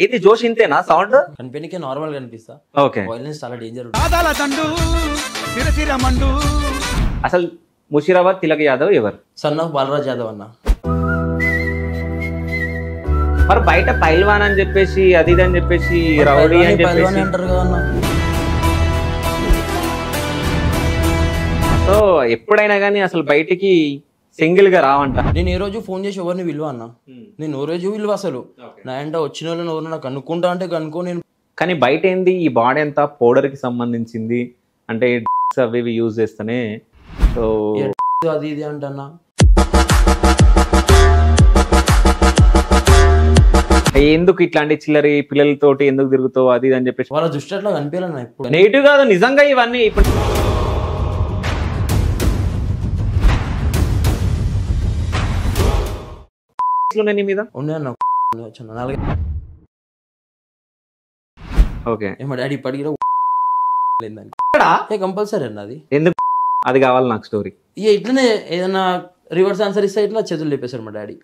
ఇది జోష్ ఇంతేనా సౌండ్ కనిపెనికే నార్మల్ కనిపిస్తా. ఓకే వైలెన్స్ చాలా డేంజర్. అసలు ముషీరాబాద్ తిలక్ యాదవ్ ఎవరు? సన్ ఆఫ్ బాలరాజ్ యాదవ్ అన్న. మరి బయట పైల్వాన్ అని చెప్పేసి అది ఇది అని చెప్పేసి రౌడీ అని చెప్పేసి అంటారు కదా అన్న. సో ఎప్పుడైనా కానీ అసలు బయటికి సింగిల్ గా రావంట. నేను ఏ రోజు ఫోన్ చేసి ఎవరిని విలువ అన్న, నేను ఓ రోజు విలువ అసలు నా అంటే వచ్చిన వాళ్ళని ఎవరు నాకు కనుక్కుంటా అంటే కనుక్కో. నేను కానీ బయట ఏంది ఈ బాడీ అంతా పౌడర్ కి సంబంధించింది అంటే అవి ఇవి యూజ్ చేస్తేనే సో అది ఇది అంటన్నా. ఎందుకు ఇట్లాంటి చిల్లరి పిల్లలతోటి ఎందుకు తిరుగుతావు అది ఇది అని చెప్పేసి వాళ్ళ దృష్టి అట్లా కనిపించాలన్న. ఇప్పుడు నెగిటివ్ కాదు నిజంగా ఇవన్నీ ఇప్పుడు మీద ఉన్నాయన్న. ఓకే మా డాడీ ఇప్పటికి కంపల్సరీ అన్న అది. ఎందుకు అది కావాలి నాకు స్టోరీ. ఇక ఇట్లనే ఏదైనా రివర్స్ ఆన్సర్ ఇస్తే ఇట్లా చేతులు లేపేశారు మా daddy.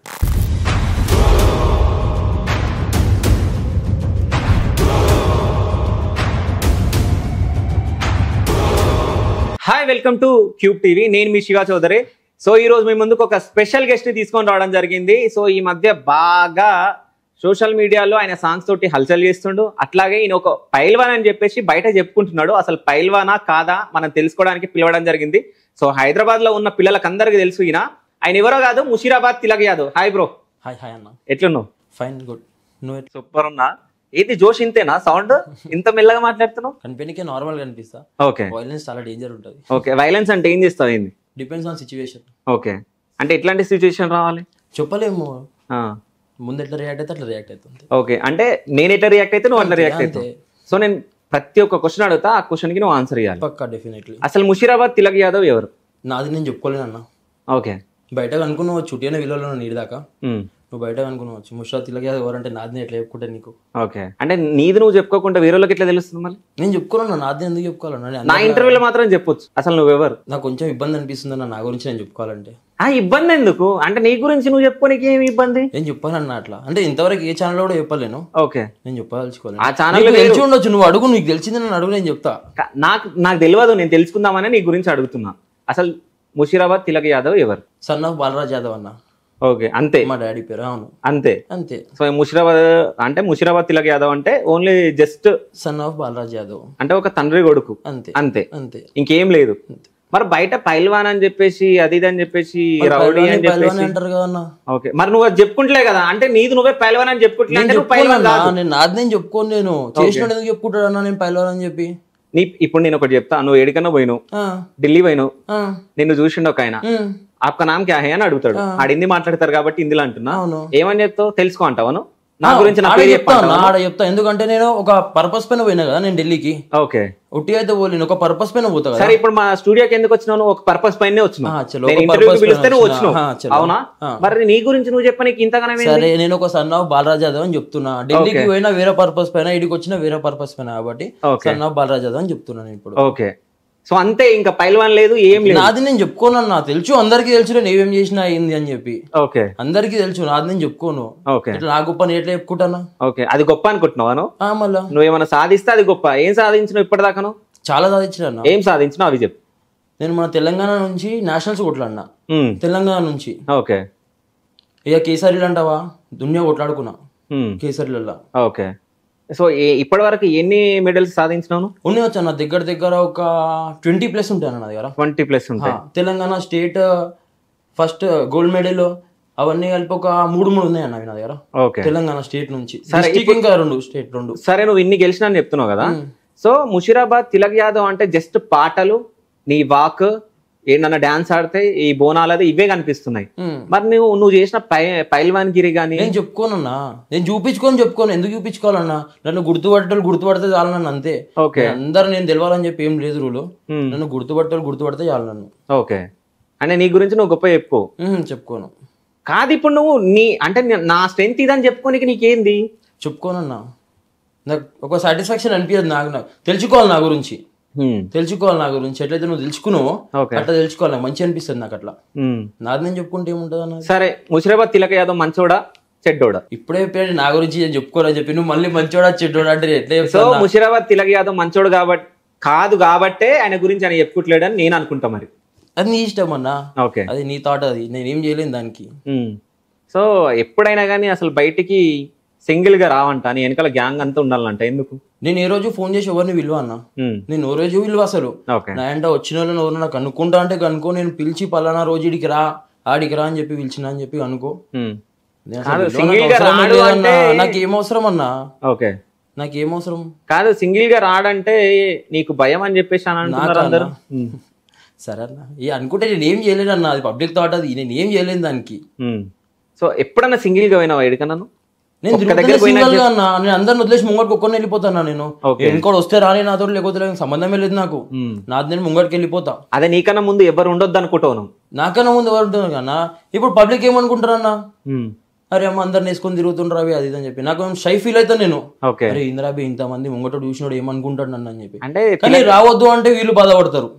Hi welcome to cube TV. నేను మీ శివ చౌదరి. సో ఈ రోజు మీ ముందుకు ఒక స్పెషల్ గెస్ట్ తీసుకొని రావడం జరిగింది. సో ఈ మధ్య బాగా సోషల్ మీడియాలో ఆయన సాంగ్స్ తోటి హల్చల్ చేస్తుండు. అట్లాగే ఈయన ఒక పైల్వాన్ అని చెప్పేసి బయట చెప్పుకుంటున్నాడు. అసలు పైల్వానా కాదా మనం తెలుసుకోవడానికి పిలవడం జరిగింది. సో హైదరాబాద్ లో ఉన్న పిల్లలకు అందరికి తెలుసు ఆయన ఎవరో కాదు, Musheerabad Tilak Yadav. Hi bro. Hi hi అన్న. ఎట్లున్నావు? Fine good. నువ్వు సూపర్ ఉన్నా. ఏది జోష్ ఇంతేనా సౌండ్ ఇంత మెల్లగా మాట్లాడుతున్నావు? కనిపెనికే నార్మల్ కనిపిస్తా. ఓకే. వైలెన్స్ చాలా డేంజర్ ఉంటుంది. ఓకే. వైలెన్స్ అంటే ఏం చేస్తావు? ఏంది? Depends on situation. ఓకే. అంటే ఎట్లాంటి సిచ్యువేషన్ రావాలి చెప్పలేము. ముందు ఎట్లా రియాక్ట్ అయితే అట్లా రియాక్ట్ అవుతుంది. ఓకే. అంటే నేను ఎట్లా రియాక్ట్ అయితే నువ్వు అట్లా రియాక్ట్ అవుతావు. సో నేను ప్రతి ఒక్క క్వశ్చన్ అడుగుతా, ఆ క్వశ్చన్ కి నువ్వు ఆన్సర్ ఇవ్వాలి. పక్కా డెఫినెట్లీ. అసలు ముషీరాబాద్ తిలక్ యాదవ్ ఎవరు? నాది నేను చెప్పుకోలేను అన్న. ఓకే. బయట అనుకున్నావు చుట్టిన విలువలో నీరు దాకా నువ్వు బయట అనుకున్నావచ్చు. ముషీరాబాద్ తిలక్ యాదవ్ ఎవరంటే నాది ఎట్లా చెప్పుకుంటా నీకు? ఓకే. అంటే నీది నువ్వు చెప్పుకోకుండా వేరే వాళ్ళకి ఎట్లా తెలుస్తుంది? మళ్ళీ నేను చెప్పుకోను. నాది ఎందుకు చెప్పుకోవాలన్నా? నా ఇంటర్వ్యూలో మాత్రం చెప్పొచ్చు. అసలు నువ్వెవరు? నాకు కొంచెం ఇబ్బంది అనిపిస్తుంది నా గురించి నేను చెప్పుకోవాలంటే. ఆ ఇబ్బంది ఎందుకు? అంటే నీ గురించి నువ్వు చెప్పుకోనికి ఏమి ఇబ్బంది? నేను చెప్పాలన్న అట్లా. అంటే ఇంతవరకు ఏ ఛానల్ కూడా చెప్పలేను. ఓకే. నేను చెప్పదలుచుకోలేదు. ఆ ఛానల్ తెలిసి ఉండొచ్చు. నువ్వు అడుగు, నీకు తెలిసింది నన్ను అడుగు, నేను చెప్తా. నాకు తెలియదు, నేను తెలుసుకుందామని నీ గురించి అడుగుతున్నా. అసలు ముషీరాబాద్ తిలక్ యాదవ్ ఎవరు? సన్ ఆఫ్ బాలరాజ్ యాదవ్ అన్న. ఓకే. అంతే. మా డాడీ పేరు. అవును అంతే అంతే. సో ముషీరాబాద్ తిలక్ యాదవ్ అంటే only just son of Balraj Yadav అంటే ఒక తండ్రి కొడుకు. అంతే అంతే అంతే, ఇంకేం లేదు. మరి బయట పైల్వాన్ అని చెప్పేసి అది ఇది అని చెప్పేసి రౌడీ అని చెప్పేసి అంటారు కదా. ఓకే. మరి నువ్వు అది చెప్పుకుంటలే కదా. అంటే నీది నువ్వే పైల్వాన్ అని చెప్పుకుంటలే. నేను నాది నేను చెప్పుకోను. నేను చేసిన ఎందుకు చెప్పుకుంటాడు అన్న నేను పైల్వాన్ అని చెప్పి. ఇప్పుడు నేను ఒకటి చెప్తా. నువ్వు ఎడికన్నా పోయినావు, ఢిల్లీ పోయినావు, నిన్ను చూసిండు ఒక ఆయన, ఆప్కా నామ్ క్యా హై అని అడుగుతాడు. ఆడ హిందీ మాట్లాడతారు కాబట్టి హిందీలో అంటున్నా. ఏమని చెప్తావు? తెలుసుకో అంటావా? నా గురించి చెప్తా. ఎందుకంటే నేను ఒక పర్పస్ పైన పోయినా కదా నేను ఢిల్లీకి. ఓకే. ఉట్టి అయితే పోలేను, ఒక పర్పస్ పైన పోతా కదా. సరే ఇప్పుడు మా స్టూడియోకి ఎందుకు వచ్చినావు? ఒక పర్పస్ పైన వచ్చినావు. అవునా? మరి నీ గురించి నువ్వు చెప్పనీకి ఇంతగానే. సరే నేను ఒక సన్ ఆఫ్ బాలరాజ్ యాదవ్ అని చెప్తున్నా. ఢిల్లీకి పోయినా వేరే పర్పస్ పైన, ఇడికి వచ్చిన వేరే పర్పస్ పైన కాబట్టి సన్ ఆఫ్ బాలరాజ్ యాదవ్ అని చెప్తున్నాను ఇప్పుడు. ఓకే. సో అంతే, ఇంకా పైల్వాన్ లేదు, ఏం లేదు. నాది నేను చెప్పుకోనన్నా. తెలుసు, అందరికి తెలుసు నేను ఏమేం చేసినా అయింది అని చెప్పి. ఓకే. అందరికి తెలుసు. నాది నేను చెప్పుకోను. ఓకే. నా గొప్ప నేను ఎట్లా చెప్పుకుంటానా? ఓకే. అది గొప్ప అనుకుంటున్నావా? మళ్ళా నువ్వేమన్నా సాధిస్తే అది గొప్ప. ఏం సాధించినావు ఇప్పటిదాకాను? చాలా సాధించిన. ఏం సాధించినావు అవి చెప్పు. నేను మన తెలంగాణ నుంచి నేషనల్స్ కొట్లాడినా. తెలంగాణ నుంచి. ఓకే. ఇక కేసరీలు అంటావా, దునియా కొట్లాడుకున్నా కేసరీలలో. ఓకే. సో ఇప్పటి వరకు ఎన్ని మెడల్స్ సాధించినావు? ఉన్నాయి వచ్చా నా దగ్గర ఒక 20+ ఉంటాయి నా దగ్గర. 20+ ఉంటాయి. Telangana state first gold medal అవన్నీ కలిపి ఒక 3 ఉన్నాయి అన్న నా దగ్గర. ఓకే. తెలంగాణ స్టేట్ నుంచి. ఇంకా 2 స్టేట్ 2. సరే, నువ్వు ఇన్ని గెలిచినా అని చెప్తున్నావు కదా. సో ముషీరాబాద్ తిలక్ యాదవ్ అంటే జస్ట్ పాటలు, నీ వాక్, ఏంటన్నా డాన్స్ ఆడితే ఈ బోనాలది ఇవే కనిపిస్తున్నాయి. మరి నువ్వు చేసిన పైల్వాన్ గిరి గానీ నేను చెప్పుకోనన్నా. నేను చెప్పుకోను. ఎందుకు చూపించుకోవాలన్నా? నన్ను గుర్తుపడితే చాలు నన్ను, అంతే. ఓకే. అందరు నేను తెలవాలని చెప్పి ఏం లేదు రూలు. నన్ను గుర్తుపడితే చాలు నన్ను. ఓకే. అంటే నీ గురించి నువ్వు గొప్ప చెప్పుకోను. కాదు, ఇప్పుడు నువ్వు అంటే నా స్ట్రెంత్ ఇదని చెప్పుకోనికి నీకేంది? చెప్పుకోనన్నా. నాకు ఒక సాటిస్ఫాక్షన్ అనిపించదు. నాకు తెలుసుకోవాలి నా గురించి. తెలుసుకోవాలి నా గురించి. ఎట్లయితే నువ్వు తెలుసుకున్నావో అట్లా తెలుసుకోవాలి. నాకు మంచి అనిపిస్తుంది నాకు అట్లా. నాది నేను చెప్పుకుంటే ఏముంటుంది అన్న. సరే, ముషిరాబాద్ తిలక్ యాదవ్ మంచోడా చెడ్డోడా? ఇప్పుడే చెప్పాడు నా గురించి చెప్పుకోవాలని చెప్పి, నువ్వు మళ్ళీ మంచోడా చెడ్డోడా అంటే ఎట్లా? సో ముషిరాబాద్ తిలక్ యాదవ్ మంచోడు కాబట్టే ఆయన గురించి ఆయన చెప్పుకోవట్లేడని నేను అనుకుంటా. మరి అది నీ ఇష్టం అన్న. ఓకే, అది నీ థాట్, అది నేనేం చేయలేను దానికి. సో ఎప్పుడైనా కానీ అసలు బయటికి సింగిల్ గా రావంట, నీ వెనకాల గ్యాంగ్ అంతా ఉండాలంట. ఎందుకు? నేను ఏ రోజు ఫోన్ చేసి ఎవరిని విలువ అన్న, నేను ఓ రోజు విలువ అసలు. నా అంటే వచ్చిన వాళ్ళని ఎవరు నాకు అనుకుంటా అంటే కనుకో, నేను పిలిచి పలానా రోజు ఇడికి రా ఆడికి రా అని చెప్పి పిలిచిన అని చెప్పి అనుకో. నాకేం అవసరం అన్నా? ఓకే, నాకేం అవసరం కాదు. సింగిల్ గా రాడంటే నీకు భయం అని చెప్పేసి అందరూ. సరే అన్న, అనుకుంటే నేను ఏం చేయలేను అన్న, అది పబ్లిక్ థాట్, అది నేను ఏం చేయలేను దానికి. సో ఎప్పుడన్నా సింగిల్ గా పోయినావా ఎడికన్నా? నేను సింగిల్ గా అన్నా, నేను అందరిని వదిలేసి ముంగడికి ఒక్కరిని వెళ్ళిపోతాను. నేను ఇంకోటి వస్తే రాని నాతో, లేకపోతే సంబంధమే లేదు నాకు. నాది నేను ముంగడికి వెళ్ళిపోతా. అదే నీకన్నా ముందు ఎవరు ఉండొద్దు అనుకుంటాను. నాకన్నా ముందు ఎవరు ఉంటుంది కన్నా. ఇప్పుడు పబ్లిక్ ఏమనుకుంటారు అన్న, అరే అమ్మ అందరిని వేసుకొని తిరుగుతుండ్రు అవి అది అని చెప్పి నాకు షై ఫీల్ అవుతాను నేను. అరే ఇంద్రాబి ఇంతమంది ముంగట చూసినాడు ఏమనుకుంటాడు నన్ను అని చెప్పి. అంటే కానీ రావద్దు అంటే వీళ్ళు బాధపడతారు,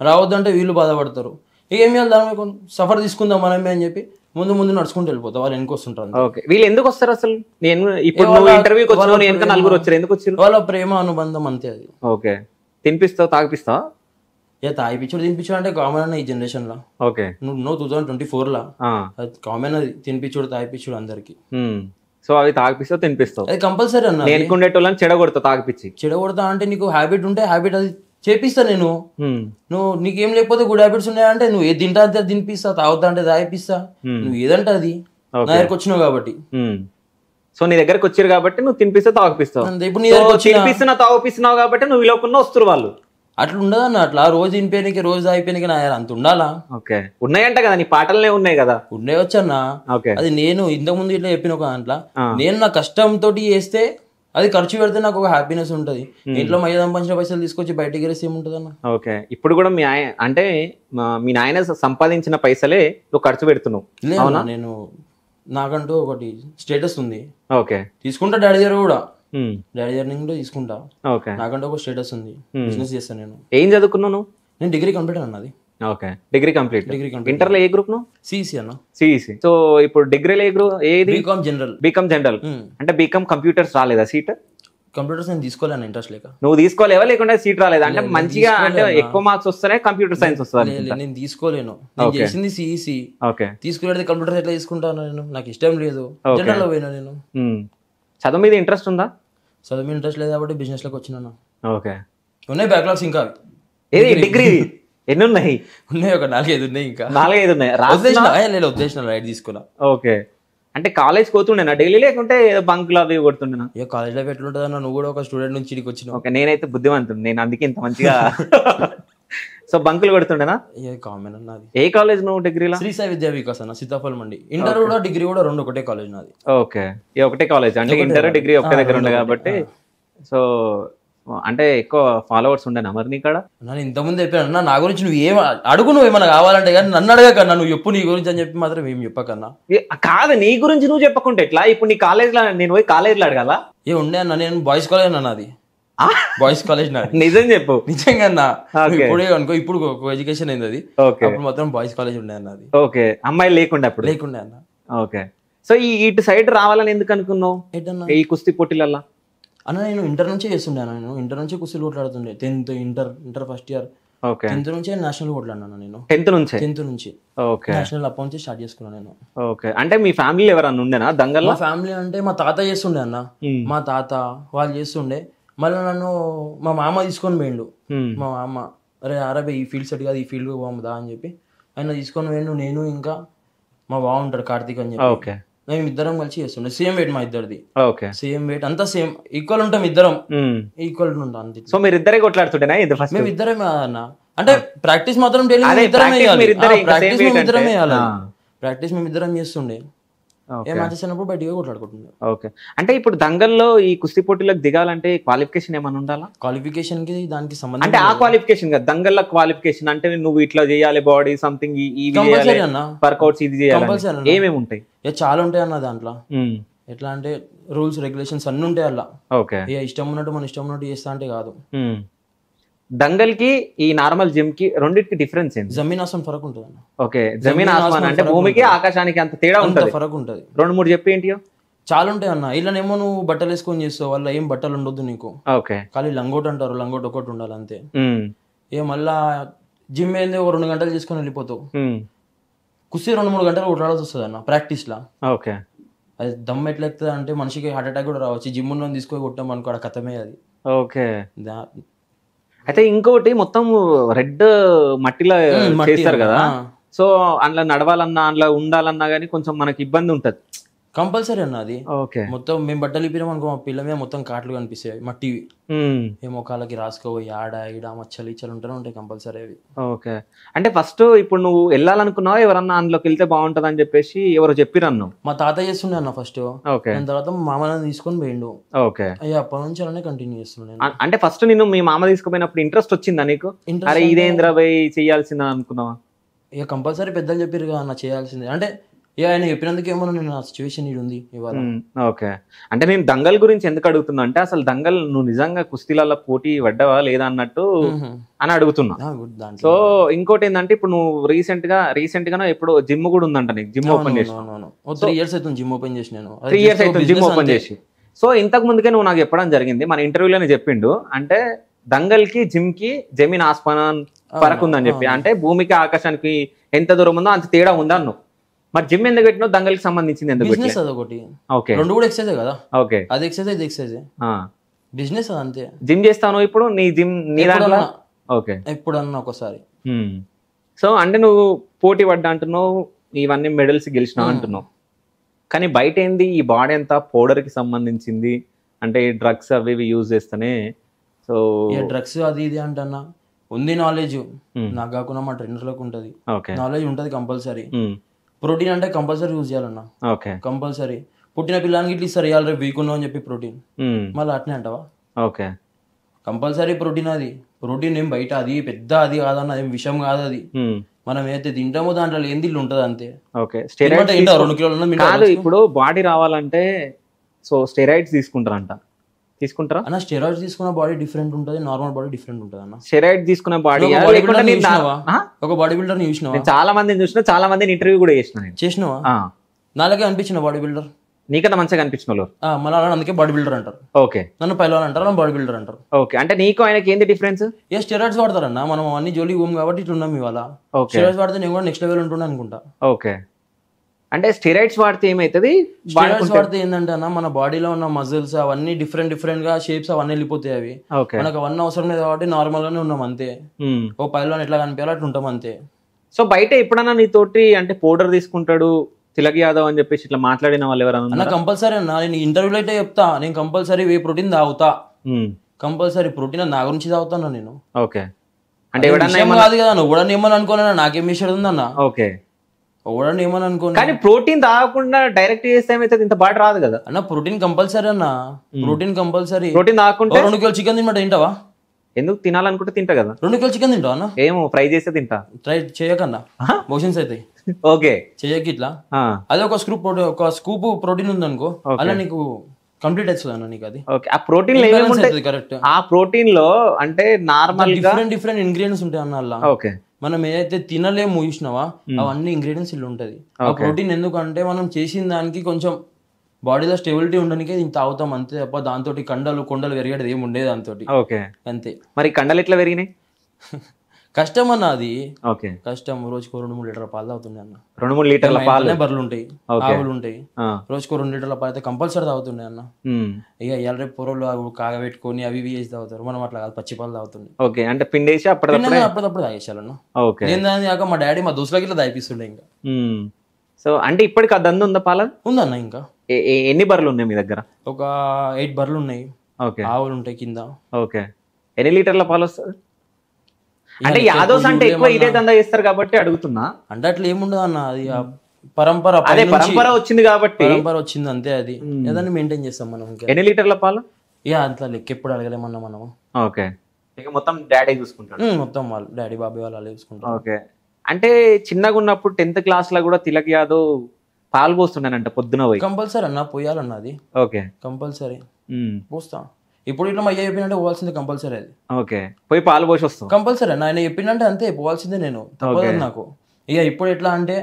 రావద్దు అంటే వీళ్ళు బాధపడతారు. ఏం చేయాలి దాని సఫర్ తీసుకుందాం మనమే అని చెప్పి ముందు ముందు నడుచుకుంటూ వెళ్ళిపోతా. వాళ్ళు వెనక వస్తుంటారు. వీళ్ళు ఎందుకు వస్తారు అసలు? నేను ఇప్పుడు ఇంటర్వ్యూకి వచ్చి నలుగురు వచ్చారు, ఎందుకు వచ్చారు? వాళ్ళ ప్రేమ అనుబంధం అంతే అది. ఓకే, తినిపిస్తావు తాగిపిస్తావా? తాగిపించుడు తినిపించుడు అంటే కామన్ అన్న ఈ జనరేషన్ లో. ఓకే, నువ్వు 2024 లా కామన్ అది తినిపించుడు తాగిపించుడు అందరికి. సో అవి తాగిపిస్తావు తినిపిస్తావు, అది కంపల్సరీ అన్న. నేర్చుకునేటోళ్ళని చెడగొడతా, చెడగొడతా అంటే నీకు హ్యాబిట్ ఉంటే హ్యాబిట్ అది చేపిస్తా నేను. నువ్వు నీకేం లేకపోతే గుడ్ హ్యాబిట్స్ ఉన్నాయంటే నువ్వు ఏది తింటా అంతే తినిపిస్తా, తాగుతా అంటే తాగిపిస్తా. నువ్వు ఏదంటే అది నా దగ్గరకు వచ్చినావు కాబట్టి. సో నీ దగ్గరకు వచ్చారు కాబట్టి నువ్వు తినిపిస్తా తాగిపిస్తావు. ఇప్పుడు నీ దగ్గర తినిపిస్తున్నా తాగిపిస్తున్నావు కాబట్టి నువ్వు వీళ్ళకుండా వస్తారు వాళ్ళు. అట్లా ఉండదన్న, అట్లా రోజు తినిపోయానికి రోజు అయిపోయానికి నా అంత ఉండాలా? ఓకే, ఉన్నాయంట కదా నీ పాటలనే ఉన్నాయి కదా. ఉండే వచ్చన్నా, అది నేను ఇంతకు ముందు ఇట్లా చెప్పిన ఒక దాంట్లో, నేను నా కష్టంతో చేస్తే అది ఖర్చు పెడితే నాకు ఒక హ్యాపీనెస్ ఉంటది. ఇంట్లో మయ్య సంపాదించిన పైసలు తీసుకొచ్చి బయటకి వెళ్ళేసి ఏముంటది అన్న. ఓకే, ఇప్పుడు కూడా మీ అంటే మీ నాయన సంపాదించిన పైసలే నువ్వు ఖర్చు పెడుతున్నావు? అవునా, నేను నాకంటూ ఒకటి స్టేటస్ ఉంది. ఓకే, తీసుకుంటా డాడీ దగ్గర కూడా, డాడీ జర్నింగ్ లో తీసుకుంటా. ఓకే, నాకంటే ఒక స్టేటస్ ఉంది, బిజినెస్ చేస్తాను నేను. ఏం చదువుకున్నాను? నేను డిగ్రీ కంప్లీట్ అన్నది. Okay, degree complete. ఇంటర్ లో ఏ గ్రూప్? సిఇసి అన్న. సిఇసి. సో ఇప్పుడు డిగ్రీలో ఏ గ్రూప్? ఏది? BCom general. బీకామ్ జనరల్ అంటే బీకామ్ కంప్యూటర్స్ రాలేదా సీట్? కంప్యూటర్స్ నేను తీసుకోలేను, ఇంట్రెస్ట్ లేక. నువ్వు తీసుకోలేవా లేకుంటే సీట్ రాలేదా? అంటే మంచిగా అంటే ఎక్కువ మార్క్స్ వస్తేనే కంప్యూటర్ సైన్స్ వస్తుంది. నేను తీసుకోలేను, నేను చేసింది సిఇసి. ఓకే, తీసుకునేది కంప్యూటర్స్ ఎట్లా తీసుకుంటాను నేను? నాకు ఇష్టం లేదు, జనరల్ లో పోయినా నేను. చదువు మీద ఇంట్రెస్ట్ ఉందా? చదువు మీద ఇంట్రెస్ట్ లేదు కాబట్టి బిజినెస్ లోకి వచ్చినా. ఓకే, ఉన్నాయి బ్యాక్లాగ్స్ ఇంకా. ఏది డిగ్రీ ఎన్ని ఉన్నాయి? ఉన్నాయి ఒక 4-5 ఉన్నాయి, ఇంకా 4-5 ఉన్నాయి. ఉద్దేశం రైట్ తీసుకున్నా. ఓకే, అంటే కాలేజ్ పోతుండేనా డైలీ లేకుంటే బంక్ లో అవి కొడుతుండేనా? ఇక కాలేజ్ లైఫ్ ఎట్లుంటది అన్న, నువ్వు కూడా ఒక స్టూడెంట్ నుంచి ఇడికి వచ్చినావు. ఓకే, నేనైతే బుద్ధిమంతుడు, నేను అందుకే ఇంత మంచిగా. సో బంకులు కొడుతుండేనా? కామన్ అన్నది. ఏ కాలేజ్ నువ్వు డిగ్రీలో? శ్రీ సాయి విద్యా వికాస్ అన్న, సీతాఫల్ మండి. ఇంటర్ కూడా డిగ్రీ కూడా రెండు ఒకటే కాలేజ్ నాది. ఓకే, ఒకటే కాలేజ్ అంటే ఇంటర్ డిగ్రీ ఒకే దగ్గర ఉండే కాబట్టి. సో అంటే ఎక్కువ ఫాలోవర్స్ ఉండేనా మరి నీకాడ? నేను ఇంతకుముందు చెప్పాను నా గురించి నువ్వు ఏం అడుగు, నువ్వు ఏమైనా కావాలంటే కానీ నన్ను అడగకన్నా, నువ్వు చెప్పు నీ గురించి అని చెప్పి మాత్రం ఏం చెప్పకన్నా. కాదు, నీ గురించి నువ్వు చెప్పకుంటే ఎట్లా? ఇప్పుడు నీ కాలేజ్లో నేను పోయి కాలేజ్లో అడగాల? ఏ ఉండే అన్న, నేను బాయ్స్ కాలేజ్ అన్న, అది బాయ్స్ కాలేజ్ నాది. నిజం చెప్పు. నిజంగా అన్న, ఇప్పుడే అనుకో, ఇప్పుడు ఎడ్యుకేషన్ అయింది అది. అప్పుడు మొత్తం బాయ్స్ కాలేజ్ ఉండే అన్న అది. ఓకే, అమ్మాయిలు లేకుండా అప్పుడు? లేకుండే అన్న. ఓకే, సో ఈ ఇటు సైడ్ రావాలని ఎందుకు అనుకున్నావు ఈ కుస్తీ పోటీలల్లా? అన్న నేను ఇంటర్ నుంచే చేస్తుండే, నేను ఇంటర్ నుంచే కుస్తీలు కొట్లాడుతుండే. 10th inter first year. Okay, 10th నుంచే నేషనల్ కొట్లాడినా నేను. 10th నుంచి. ఓకే, నేషనల్ అప్పటి నుంచి స్టార్ట్ చేసుకున్నాను నేను. ఓకే, అంటే మీ ఫ్యామిలీ ఎవరన్నా ఉండేనా దంగల్లో? మా ఫ్యామిలీ అంటే మా తాత చేస్తుండే అన్న, మా తాత వాళ్ళు చేస్తుండే. మళ్ళీ నన్ను మా మామ తీసుకొని పోయిండు. మా మామ అరే అరబే ఈ ఫీల్డ్ సెట్ కాదు, ఈ ఫీల్డ్ పోదా అని చెప్పి ఆయన తీసుకొని పోయిండు. నేను ఇంకా మా బాగుంటాడు కార్తీక్ అని చెప్పి. ఓకే, మేము ఇద్దరం కలిసి చేస్తుండే. సేమ్ వెయిట్ మా ఇద్దరిది. ఓకే, సేమ్ వెయిట్ అంతా సేమ్ ఈక్వల్ ఉంటాం ఇద్దరం, ఈక్వల్ ఉంటాం అంతే. సో మీరు ఇద్దరే కొట్లాడుతుంటేనా? మేము ఇద్దరమే అన్న, అంటే ప్రాక్టీస్ మాత్రం డైలీ ప్రాక్టీస్ మేము ఇద్దరం చేస్తుండే. బయటగా కొట్లాడుకుంటుండే. ఓకే, అంటే ఇప్పుడు దంగల్లో ఈ కుస్తీ పోటీలకు దిగాలంటే క్వాలిఫికేషన్ ఏమైనా ఉండాలా? క్వాలిఫికేషన్ కి దానికి సంబంధం అంటే ఆ క్వాలిఫికేషన్ కదా, దంగల్లో క్వాలిఫికేషన్ అంటే నువ్వు ఇట్లా చేయాలి, బాడీ సంథింగ్ వర్కౌట్స్ ఇది చేయాలి, ఏమేమి ఉంటాయి? చాలా ఉంటాయి అన్న దాంట్లో. ఎట్లా అంటే రూల్స్ రెగ్యులేషన్స్ అన్ని ఉంటాయి అలా. ఓకే, ఇష్టం ఉన్నట్టు మన ఇష్టం ఉన్నట్టు చేస్తా అంటే కాదు. దంగల్ కి ఈ నార్మల్ జిమ్ కి రెండింటికి డిఫరెన్స్ ఏంటి? జమీన్ ఆసమాన్ ఫరక్ ఉంటుంది అన్న. ఓకే, జమీన్ ఆస్మాన్ అంటే భూమికి ఆకాశానికి అంత తేడా ఉంటుంది, ఫరక్ ఉంటుంది. 2-3 చెప్పి ఏంటియో చాలా ఉంటాయి అన్న. ఇలానేమో నువ్వు బట్టలు వేసుకొని చేస్తావు, వాళ్ళ ఏం బట్టలు ఉండొద్దు నీకు. ఓకే, ఖాళీ లంగోట్ అంటారు, లంగోట్ ఒకటి ఉండాలి అంతే. ఇక మళ్ళా జిమ్ ఏంది, ఒక 2 గంటలు చేసుకొని వెళ్ళిపోతావు. కుస్తీ 2-3 గంటలు కొట్లాడాల్సి వస్తుంది అన్న ప్రాక్టీస్ లా. ఓకే, అది దమ్ ఎట్లా ఎక్కుతుంది అంటే మనిషికి హార్ట్ అటాక్ కూడా రావచ్చు. జిమ్ ఉన్న తీసుకొని కొట్టాం అనుకో, కథమే అది. ఓకే. అయితే ఇంకోటి మొత్తం రెడ్ మట్టిలో చేస్తారు కదా, సో అందులో నడవాలన్నా అందులో ఉండాలన్నా గానీ కొంచెం మనకి ఇబ్బంది ఉంటది. కంపల్సరీ అన్న అది. ఓకే, మొత్తం మేము బట్టలు ఇప్పినాం అనుకో, మా పిల్ల మీద మొత్తం కాట్లు కనిపిస్తాయి మట్టివి. ఏ మొక్కలకి రాసుకోపోయి ఆడ ఈడ మచ్చలు ఇచ్చలు ఉంటూనే ఉంటాయి కంపల్సరీ అవి. ఓకే, అంటే ఫస్ట్ ఇప్పుడు నువ్వు వెళ్ళాలనుకున్నావా, ఎవరన్నా అందులోకి వెళ్తే బాగుంటది అని చెప్పేసి ఎవరో చెప్పిరన్ను? మా తాత చేస్తుండే అన్న ఫస్ట్. ఓకే, దాని తర్వాత మా మామ తీసుకొని పోయిండు. ఓకే, అయ్యా అప్పటి నుంచి అలానే కంటిన్యూ చేస్తున్నాను. అంటే ఫస్ట్ నేను మీ మామ తీసుకుపోయినప్పుడు ఇంట్రెస్ట్ వచ్చిందా నీకు? అరే ఇదేంద్రా బై చెయ్యాల్సిందా అనుకున్నావా? ఇక కంపల్సరీ పెద్దలు చెప్పారు అన్న చేయాల్సిందే. అంటే ఇక ఆయన చెప్పినందుకేమో నేను ఆ సిచ్యువేషన్ ఇది ఉంది ఇవాళ. ఓకే, అంటే నేను దంగల్ గురించి ఎందుకు అడుగుతున్నా అంటే అసలు దంగల్ నువ్వు నిజంగా కుస్తీలలో పోటీ పడ్డావా లేదా అన్నట్టు అని అడుగుతున్నా. సో ఇంకోటి ఏంటంటే ఇప్పుడు నువ్వు రీసెంట్ గా ఎప్పుడు జిమ్ కూడా ఉందంట నీకు, జిమ్ ఓపెన్ చేసి 3 years అవుతుంది జిమ్ ఓపెన్ చేసి. నేను 3 years అవుతుంది జిమ్ ఓపెన్ చేసి. సో ఇంతకు ముందుకే నువ్వు నాకు చెప్పడం జరిగింది, మన ఇంటర్వ్యూలోనే చెప్పిండు, అంటే దంగల్ కి జిమ్ కి జమీన్ ఆస్మాన్ ఫరక్ ఉందని చెప్పి. అంటే భూమికి ఆకాశానికి ఎంత దూరం ఉందో అంత తేడా ఉందా అన్నావు. మరి జిమ్ ఎందుకు పెట్టినావు? దంగల్ కి సంబంధించింది ఎందుకు? బిజినెస్ అదొకటి. ఓకే, రెండు కూడా ఎక్సైజ్ కదా. ఓకే, అది ఎక్సైజ్ ఇది ఎక్సైజ్, బిజినెస్ అది అంతే. జిమ్ చేస్తాను ఇప్పుడు నీ జిమ్ నీ దాంట్లో? ఓకే, ఎప్పుడన్నా ఒకసారి. సో అంటే నువ్వు పోటీ పడ్డా అంటున్నావు, ఇవన్నీ మెడల్స్ గెలిచినావు అంటున్నావు, కానీ బయట ఏంది ఈ బాడీ అంతా పౌడర్ కి సంబంధించింది, అంటే డ్రగ్స్ అవి ఇవి యూజ్ చేస్తేనే. సో డ్రగ్స్ అది ఇది అంటన్నా ఉంది నాలెడ్జ్ నాకు కాకుండా మా ట్రైనర్లకు ఉంటుంది నాలెడ్జ్ ఉంటుంది కంపల్సరీ. ప్రోటీన్ అంటే కంపల్సరీ యూజ్ చేయాలన్నా. Okay, compulsory. పుట్టిన పిల్లానికి ఇట్లా ఇస్తారు ఇవాళ రేపు వీక్ ఉన్నావు అని చెప్పి ప్రోటీన్, మళ్ళీ అట్నే అంటావా? Okay, compulsory protein. అది ప్రోటీన్ ఏం బయట అది పెద్ద అది కాదన్న, ఏం విషయం కాదు అది. మనం ఏదైతే తింటామో దాంట్లో ఏం దిల్లు ఉంటుంది అంతే. ఓకే, 2 కిలోలు. ఇప్పుడు బాడీ రావాలంటే సో స్టెరాయిడ్స్ తీసుకుంటారంట, తీసుకుంటారా అన్న? స్టెరాయిడ్స్ తీసుకున్న బాడీ డిఫరెంట్ ఉంటుంది, నార్మల్ బాడీ డిఫరెంట్ ఉంటుంది అన్న. స్టెరాయిడ్ తీసుకున్న బాడీ ఒక బాడీ బిల్డర్ ని చూసినావా? చాలా మందిని చూసినా, చాలా మందిని ఇంటర్వ్యూ కూడా చేసినావా? నాలాగే అనిపించిన బాడీ బిల్డర్, నీకన్నా మంచిగా అనిపించిన వాళ్ళు మళ్ళీ అందుకే బాడీ బిల్డర్ అంటారు. ఓకే, నన్ను పైలవాన్ అంటారు, నన్ను బాడీ బిల్డర్ అంటారు. ఓకే, అంటే నీకు ఆయనకి ఏంది డిఫరెన్స్? ఏ స్టెరాయిడ్స్ వాడతారన్న, మనం అన్ని జోలి పోము కాబట్టి ఇట్లా ఉన్నాం ఇవాళ. స్టెరాయిడ్స్ వాడితే నేను కూడా నెక్స్ట్ లెవెల్ ఉంటున్నా అనుకుంటా. ఓకే, అంటే స్టెరాయిడ్స్ వాడితే ఏమైతుంది? స్టెరాయిడ్స్ వాడితే ఏంటంటే అన్న మన బాడీలో ఉన్న మజిల్స్ అవన్నీ డిఫరెంట్ గా షేప్స్ అవన్నీ వెళ్ళిపోతాయి. అవి మనకు అవన్నీ అవసరం లేదు కాబట్టి నార్మల్ గానే ఉన్నాం అంతే. ఓ పైలవాన్ ఎట్లా కనిపించాలో అట్లా ఉంటాం అంతే. సో బయట ఎప్పుడన్నా నీతోటి అంటే పౌడర్ తీసుకుంటాడు తిలక్ యాదవ్ అని చెప్పేసి ఇట్లా మాట్లాడిన వాళ్ళు ఎవరన్నా? కంపల్సరీ అన్న, నేను ఇంటర్వ్యూలో అయితే చెప్తా, నేను కంపల్సరీ వే ప్రోటీన్ తాగుతా, కంపల్సరీ ప్రోటీన్ నా గురించి తాగుతాను నేను. ఓకే, అంటే కాదు కదా, నువ్వు కూడా ఏమని అనుకోనా, నాకేం విషయం ఉందన్న. ఓకే, ఎవడన్నా ఏమని అనుకో, కానీ ప్రోటీన్ తాగకుండా డైరెక్ట్ చేస్తే ఏమైతే ఇంత బాగా రాదు కదా అన్న. ప్రోటీన్ కంపల్సరీ అన్న, ప్రోటీన్ కంపల్సరీ. ప్రోటీన్ తాగకుండా 2 కిలోలు చికెన్ తినమాట తింటావా? ఎందుకు తినాలనుకుంటే తింటా కదా. 2 కిలోలు చికెన్ తింటావా అన్న? ఏమో ఫ్రై చేస్తే తింటా. ట్రై చేయకన్నా మోషన్స్ అవుతాయి. ఓకే, చేయకి ఇట్లా. అదే ఒక స్కూప్ ప్రోటీన్ ఉంది అనుకో, అలా నీకు కంప్లీట్ అవుతుంది అన్న నీకు అది. ఓకే, ఆ ప్రోటీన్ కరెక్ట్. ఆ ప్రోటీన్ లో అంటే నార్మల్ డిఫరెంట్ ఇంగ్రీడియంట్స్ ఉంటాయి అన్న అలా. ఓకే, మనం ఏదైతే తినలేము చూసినావా అవన్నీ ఇంగ్రీడియంట్స్ ఇల్లు ఉంటది. ఆ ప్రోటీన్ ఎందుకంటే మనం చేసిన దానికి కొంచెం బాడీలో స్టెబిలిటీ ఉండడానికి ఇంత తాగుతాం అంతే తప్ప దాంతో కొండలు పెరిగేది ఏమి ఉండేది దాంతో. ఓకే, అంతే. మరి కండలు ఎట్లా పెరిగినాయి? కష్టం అన్న అది. ఓకే, కష్టం. రోజుకో 2-3 లీటర్ల పాలు తాగుతుండే అన్న. 2-3 లీటర్ల పాలు? బర్రెలు ఉంటాయి, ఆవులు ఉంటాయి, రోజుకో 2 లీటర్ల పాలు అయితే కంపల్సరీ తాగుతుండే అన్న. ఇక ఇవాళ రేపు పొరలు కాగబెట్టుకొని అవి ఇవి చేసి తాగుతారు, మనం అట్లా కాదు, పచ్చి పాలు తాగుతుండే. ఓకే, అంటే పిండేసి అప్పుడప్పుడు తాగేసాలన్న. నేను దాని కాక మా డాడీ మా దోస్తులకి ఇట్లా తాగిపిస్తుండే ఇంకా. సో అంటే ఇప్పటికి ఆ దంద ఉందా పాల? ఉందన్న. ఇంకా ఎన్ని బర్రెలు ఉన్నాయి మీ దగ్గర? ఒక 8 బర్రెలు ఉన్నాయి. ఓకే, ఆవులు ఉంటాయి కింద. ఓకే, ఎన్ని లీటర్ల పాలు వస్తుంది? అంటే యాదవ్స్ అంటే ఎక్కువ ఇదే దందా చేస్తారు కాబట్టి అడుగుతున్నా. అంటే అట్లా ఏముండదు అన్న, అది పరంపర వచ్చింది కాబట్టి పరంపర వచ్చింది అంతే. అది ఏదైనా మెయింటైన్ చేస్తాం మనం. ఎన్ని లీటర్ల పాలు? ఇక అంత లెక్క ఎప్పుడు అడగలేమన్నా మనము. ఓకే, ఇక మొత్తం డాడీ చూసుకుంటాడు? మొత్తం వాళ్ళు డాడీ బాబాయ్ వాళ్ళు అలా చూసుకుంటారు. ఓకే, అంటే చిన్నగా ఉన్నప్పుడు 10th క్లాస్ లో కూడా తిలక్ యాదవ్ పాలు పోస్తున్నానంట పొద్దున పోయి. కంపల్సరీ అన్న, పోయాలన్న అది. ఓకే, కంపల్సరీ పోస్తా. ఇప్పుడు ఇట్లా మా అయ్య చెప్పిందంటే పోవాల్సిందే కంపల్సరీ అది. ఓకే, పోయి పాలు పోసి వస్తాం కంపల్సరీ ఆయన చెప్పిందంటే అంతే పోవాల్సిందే, నేను తప్పదు నాకు. ఇక ఇప్పుడు ఎట్లా అంటే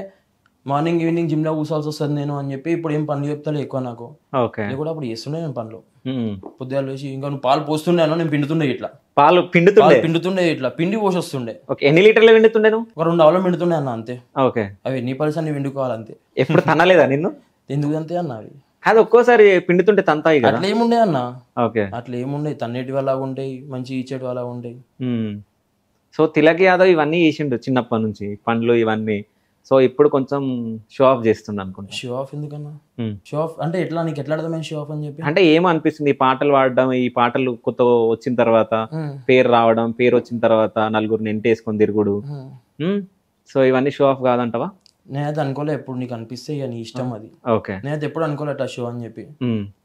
మార్నింగ్ ఈవినింగ్ జిమ్ లో కూర్చోవాల్సి వస్తుంది నేను అని చెప్పి ఇప్పుడు ఏం పనులు చెప్తాను ఎక్కువ నాకు. నేను కూడా అప్పుడు చేస్తుండే నేను పనులు, పొద్దుగా లేచి ఇంకా నువ్వు పాలు పోస్తున్నాను నేను పిండుతుండే, ఇట్లా పాలు పిండుతుండే ఇట్లా పిండి పోసి వస్తుండే. ఎన్ని లీటర్లు పిండుతుండే నువ్వు? ఒక 2 అవర్లు పిండుతుండే అన్న అంతే. ఓకే, అవి ఎన్ని పర్సెంట్ పిండుకోవాలి అంతే. ఎప్పుడు తనలేదా నిన్ను? ఎందుకు అంతే అన్న అవి అది ఒక్కోసారి పిండుతుంటే తంతాయి కదా. అట్లా ఏముండే అన్న, ఓకే అట్లా ఏముండే, తన్నేటివి అలాగా ఉంటాయి, మంచి ఇచ్చేటివి అలాగా ఉంటాయి. సో తిలక్ యాదవ్ ఇవన్నీ చేసిండు చిన్నప్పటి నుంచి పండ్లు ఇవన్నీ. సో ఇప్పుడు కొంచెం షో ఆఫ్ చేస్తుండ అనుకుంటా. షో ఆఫ్ ఎందుకన్నా? షో ఆఫ్ అంటే ఎట్లా, నీకు ఎట్లా అర్థమైంది షో ఆఫ్ అని చెప్పి? అంటే ఏమో అనిపిస్తుంది, ఈ పాటలు పాడడం, ఈ పాటలు కొత్త వచ్చిన తర్వాత పేరు రావడం, పేరు వచ్చిన తర్వాత నలుగురిని ఎంటేసుకొని తిరుగుడు, సో ఇవన్నీ షో ఆఫ్ కాదంటవా? నేనైతే అనుకోలే ఎప్పుడు, నీకు అనిపిస్తే ఇక నీ ఇష్టం అది. ఓకే, నేనైతే ఎప్పుడు అనుకోలే అట్లా షో అని చెప్పి.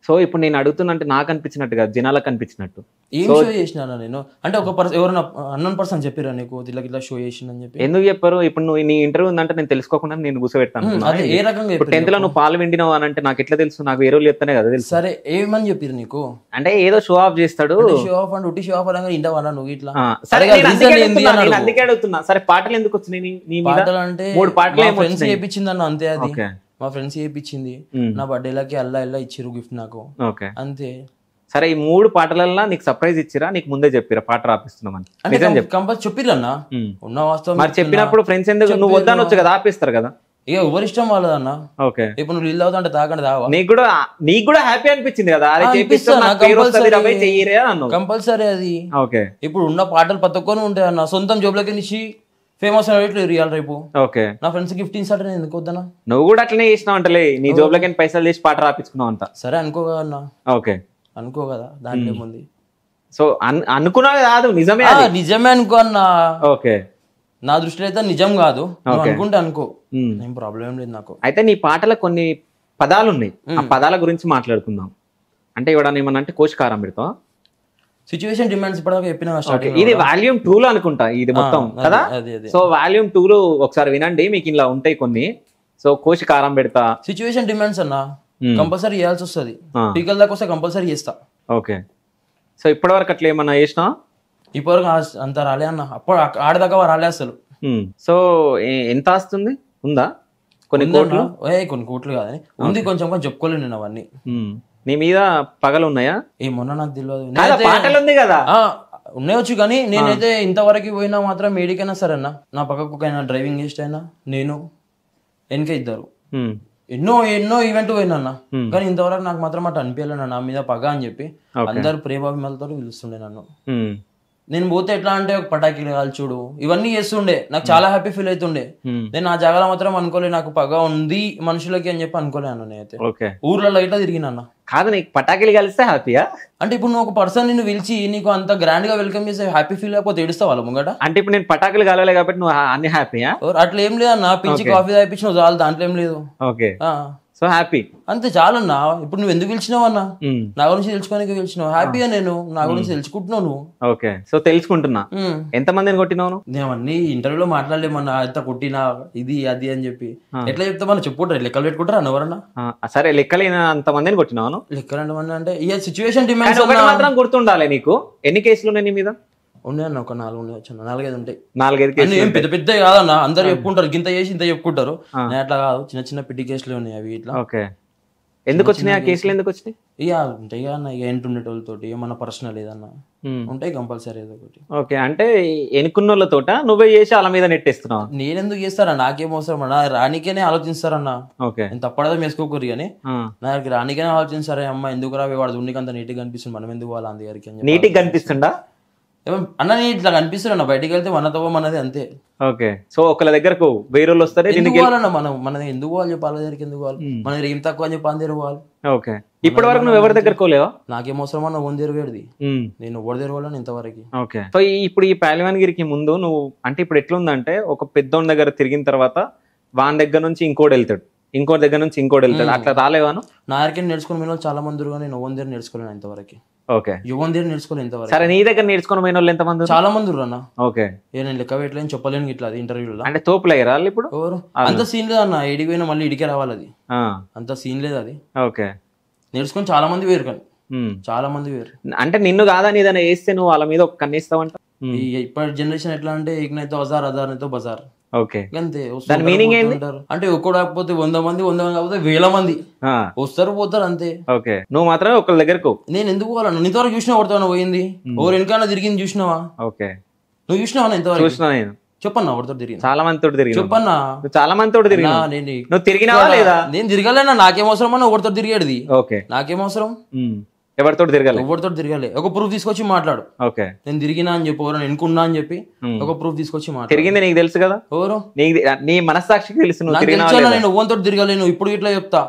సో ఇప్పుడు నేను అడుగుతున్నంటే నాకు అనిపించినట్టు కాదు, జనాలకు అనిపించినట్టు. ఏం షో చేసినా నేను అంటే ఒక పర్సన్ ఎవరైనా అన్నోన్ పర్సన్ చెప్పారా నీకు ఇట్లా షో చేసిందని చెప్పి? ఎందుకు చెప్పారు? ఇప్పుడు నువ్వు నీ ఇంటర్వ్యూ ఉందంటే నేను తెలుసుకోకుండా నేను కూర్చోబెడతాను. అదే ఏ రకంగా 10th లో నువ్వు పాలు విండినావు అని అంటే నాకు ఎట్లా తెలుసు? నాకు వేరే వాళ్ళు చెప్తానే కదా తెలుసు. సరే ఏమని చెప్పారు నీకు? అంటే ఏదో షో ఆఫ్ చేస్తాడు. షో ఆఫ్ అంటే ఉట్టి షో ఆఫ్ అనగా ఇంటవాలా నువ్వు ఇట్లా? సరే అందుకే అడుగుతున్నా. సరే పాటలు ఎందుకు వచ్చినాయి? పాటలు అంటే 3 పాటలు ఫ్రెండ్స్ చేయించిందన్న అంతే. అది మా ఫ్రెండ్స్ చేయించింది, నా బర్త్డేలకి అల్లా ఇచ్చిరు గిఫ్ట్ నాకు అంతే. సరే ఈ 3 పాటలల్లో నీకు సర్ప్రైజ్ ఇచ్చిరా? నీకు ముందే చెప్పిరా పాట రాపిస్తున్నామని? చెప్పిరన్నా ఉన్న వాస్తవం. మరి చెప్పినప్పుడు ఫ్రెండ్స్ ఎందుకు నువ్వు వద్దానొచ్చు కదా, ఆపిస్తారు కదా. ఇక ఎవరి ఇష్టం వాళ్ళదన్న. ఓకే, ఇప్పుడు నువ్వు నీళ్ళు అవుతా అంటే తాగండి తావా. నీకు కూడా హ్యాపీ అనిపించింది కదా, కంపల్సరీ అది. ఓకే, ఇప్పుడు ఉన్న పాటలు పట్టుకొని ఉంటాయి అన్న, సొంతం జోబులకి నుంచి ఫేమస్ రియాల్ రేపు. ఓకే, నా ఫ్రెండ్స్ గిఫ్ట్ ఇస్తాడు, నేను ఎందుకు వద్దనా? నువ్వు కూడా అట్లనే చేసినావు అంటలే, నీ జోబులకి పైసలు చేసి పాట రాపించుకున్నావు అంట. సరే అనుకో కదా అన్న. ఓకే, అనుకో కదా, దాంట్లో ఏముంది. సో అనుకున్నా కాదు, నిజమే నిజమే అనుకో అన్న. ఓకే, నా దృష్టిలో అయితే నిజం కాదు, అనుకుంటే అనుకో, ఏం ప్రాబ్లం ఏం లేదు నాకు. అయితే నీ పాటలో కొన్ని పదాలు ఉన్నాయి, ఆ పదాల గురించి మాట్లాడుకుందాం. అంటే ఇవ్వడానికి ఏమన్నా అంటే కోశకారం పెడతావా? సిచ్యువేషన్ డిమాండ్స్ ఇప్పటిదాకా చెప్పిన. ఇది వాల్యూమ్ 2 లో అనుకుంటా ఇది మొత్తం కదా. సో వాల్యూమ్ 2 లో ఒకసారి వినండి, మీకు ఇలా ఉంటాయి కొన్ని. సో కోశకారం పెడతా, సిచ్యువేషన్ డిమాండ్స్ అన్న కంపల్సరీ చేయాల్సి వస్తుంది. పీకల దాకా వస్తే కంపల్సరీ చేస్తా. ఓకే, సో ఇప్పటి వరకు అట్లా ఏమన్నా చేసినా? ఇప్పటివరకు అంత రాలే అన్న, అప్పుడు ఆడదాకా రాలే అసలు. సో ఎంత వస్తుంది? ఉందా కొన్ని కోట్లు? కొన్ని కోట్లు కాదని ఉంది, కొంచెం కొంచెం చెప్పుకోలేను నేను అవన్నీ. నీ మీద పగలు ఉన్నాయా? ఏమన్నా నాకు తెలియదు. పాటలు ఉంది కదా, ఉన్నాయొచ్చు కానీ నేనైతే ఇంతవరకు పోయినా మాత్రం ఏడికైనా సరే అన్న, నా పక్కకు అయినా డ్రైవింగ్ చేస్ట్ అయినా నేను వెనక ఇద్దరు ఎన్నో ఈవెంట్ పోయినా అన్న, కానీ ఇంతవరకు నాకు మాత్రం అట్లా అనిపించలేను నా మీద పగ అని చెప్పి. అందరు ప్రేమాభిమానులతో పిలుస్తుండే నన్ను. నేను పోతే ఎట్లా అంటే ఒక పటాకీలు కాల్చుడు ఇవన్నీ చేస్తుండే, నాకు చాలా హ్యాపీ ఫీల్ అవుతుండే. నేను ఆ జాగాలో మాత్రం అనుకోలే నాకు పగ ఉంది మనుషులకి అని చెప్పి అనుకోలే అన్న. నేనైతే ఊర్లలో ఇట్లా తిరిగినా. కాదు, నీకు పటాకీలు కలిస్తే హ్యాపీయా? అంటే ఇప్పుడు నువ్వు ఒక పర్సన్ నిన్ను పిలిచి నీకు అంత గ్రాండ్ గా వెల్కమ్ చేస్తే హ్యాపీ ఫీల్ అయిపోతే ఏడుస్తావు వాళ్ళ ముంగట. అంటే ఇప్పుడు నేను పటాకులు కలవలే కాబట్టి నువ్వు అన్ని హ్యాపీయా? అట్లా ఏం లేదన్నా, పిలిచి కాఫీ తాగిపించిన చాలు, దాంట్లో ఏం లేదు. ఓకే, సో హ్యాపీ అంతే చాలన్నా. ఇప్పుడు నువ్వు ఎందుకు పిలిచినావు అన్న? నా గురించి తెలుసుకోనికి పిలిచినావు, హ్యాపీగా నేను నా గురించి తెలుసుకుంటున్నావు నువ్వు. ఓకే, సో తెలుసుకుంటున్నా. ఎంత మందిని కొట్టినావు? నేను అన్ని ఇంటర్వ్యూలో మాట్లాడలేమన్నా, ఎంత కొట్టినా ఇది అది అని చెప్పి ఎట్లా చెప్తామన్నా చెప్పుకుంటారు, లెక్కలు పెట్టుకుంటారా ఎవరన్నా? సరే, లెక్కలు అంత మందిని కొట్టినావు? లెక్కలు ఎంతమంది అంటే ఇక సిచ్యువేషన్ డిమాండ్స్ మాత్రం గుర్తుండాలి నీకు. ఎన్ని కేసులు ఉన్నాయి నీ మీద? ఉన్నాయన్న ఒక 4 ఉండవచ్చు, 4-5 ఉంటాయి. 4-5 కేసులు ఏం పెద్ద పెద్ద కాదన్న, అందరు చెప్పుకుంటారు గింత చేసి ఇంత చెప్పుకుంటారు. నేను అట్లా కాదు, చిన్న చిన్న పిట్టి కేసులు ఉన్నాయి అవి ఇట్లా. ఓకే, ఎందుకు వచ్చినాయి ఆ కేసులు? ఎందుకు వచ్చినాయి? ఇక ఉంటాయి అన్న, ఇక ఎంటుండేటోళ్ళతోటి ఏమన్నా పర్సనల్ ఏదన్నా ఉంటాయి కంపల్సరీ ఏదో ఒకటి. ఓకే, అంటే ఎన్నుకున్నోళ్ళతోట నువ్వే చేసి వాళ్ళ మీద నెట్టేస్తున్నావు? నేనెందుకు చేస్తారా, నాకేం అవసరం అన్న, రానికేనే ఆలోచిస్తారన్న. ఓకే, నేను తప్పడదా వేసుకోకూరి కానీ నా దగ్గరికి రానికేనే ఆలోచిస్తారా, అమ్మ ఎందుకు రావి వాడు ఉనికి అంత నీట్గా కనిపిస్తుంది, మనం ఎందుకు వాళ్ళ అంది గారికి అని. నీట్గా కనిపిస్తుందా అన్న? నేను ఇట్లా కనిపిస్తున్నా, బయటికి వెళ్తే మనతో మనది అంతే. ఓకే, సో ఒకళ్ళ దగ్గరకు వేరే వాళ్ళు వస్తారు, మనది ఎందుకు వాళ్ళు చెప్పి వాళ్ళ దగ్గరికి ఎందుకు వాళ్ళు, మన దగ్గర ఏం తక్కువ అని చెప్పి అందరు వాళ్ళు. ఓకే, ఇప్పటి వరకు నువ్వు ఎవరి దగ్గర కోలేవా? నాకేం అవసరం అన్న, ఓన్ తెరవేది నేను ఎవరి తెరవాలని ఇంతవరకు. ఓకే, సో ఇప్పుడు ఈ పహల్వాన్గిరికి ముందు నువ్వు అంటే ఇప్పుడు ఎట్లుందంటే ఒక పెద్దోని దగ్గర తిరిగిన తర్వాత వాని దగ్గర నుంచి ఇంకోటి వెళ్తాడు, ఇంకోటి దగ్గర నుంచి ఇంకోటి వెళ్తాడు, అట్లా రాలేవాను? నా దగ్గర నేర్చుకుని పోయిన చాలా మంది, నేను ఓన్ దగ్గర నేర్చుకోలేను ఇంతవరకు. ఓకే, యువన్ దగ్గర నేర్చుకోలేదు ఇంతవరకు. సరే, నీ దగ్గర నేర్చుకుని పోయిన వాళ్ళు ఎంతమంది? చాలా మంది అన్న. ఓకే, నేను లెక్క పెట్టలేని చెప్పలేను ఇట్లా ఇంటర్వ్యూలో. అంటే తోపులు అయ్యారా ఇప్పుడు? ఎవరు అంత సీన్ లేదు అన్న, ఎడికి పోయినా మళ్ళీ ఇడికే రావాలి, అది అంత సీన్ లేదు అది. ఓకే, నేర్చుకొని చాలా మంది వేరు కానీ చాలా మంది వేరు. అంటే నిన్ను కాదని ఏదైనా వేస్తే నువ్వు వాళ్ళ మీద ఒక కన్నేస్తావంట. ఇప్పటి జనరేషన్ ఎట్లా అంటే ఇకనైతే హజార్ హజార్నైతే బజార్. ఓకే, అంతే. దాని మీనింగ్ ఏంటి? అంటే ఒక్కడు కాకపోతే 100 మంది, 100 మంది కాకపోతే 1000 మంది వస్తారు పోతారు అంతే. ఓకే, నువ్వు మాత్రమే ఒకళ్ళ దగ్గరకు. నేను ఎందుకు పోవాలన్నా? ఇంతవరకు చూసినా కొడతాను పోయింది ఎవరు వెనకాల తిరిగింది చూసినావా? ఓకే, నువ్వు చూసినావా ఇంతవరకు? చూసినా నేను. చెప్పన్నా ఎవరితో తిరిగి? చాలా మందితో తిరిగి. చెప్పన్నా. చాలా మందితో తిరిగి. నువ్వు తిరిగినావా లేదా? నేను తిరగలేనా? నాకేం అవసరం అన్న ఎవరితో తిరిగేది? ఓకే, నాకేం అవసరం? ఎవరితో తిరగాలి? ఎవరితో తిరగాలి? ఒక ప్రూఫ్ తీసుకొచ్చి మాట్లాడు. ఓకే, నేను తిరిగినా అని చెప్పి ఎవరైనా ఎన్నుకున్నా అని చెప్పి ఒక ప్రూఫ్ తీసుకొచ్చి మాట్లాడు. తిరిగింది నీకు తెలుసు కదా? ఎవరు? నీ మనస్సాక్షికి తెలుసు. నేను ఎవరితో తిరగలేను ఇప్పుడు ఇట్లా చెప్తా.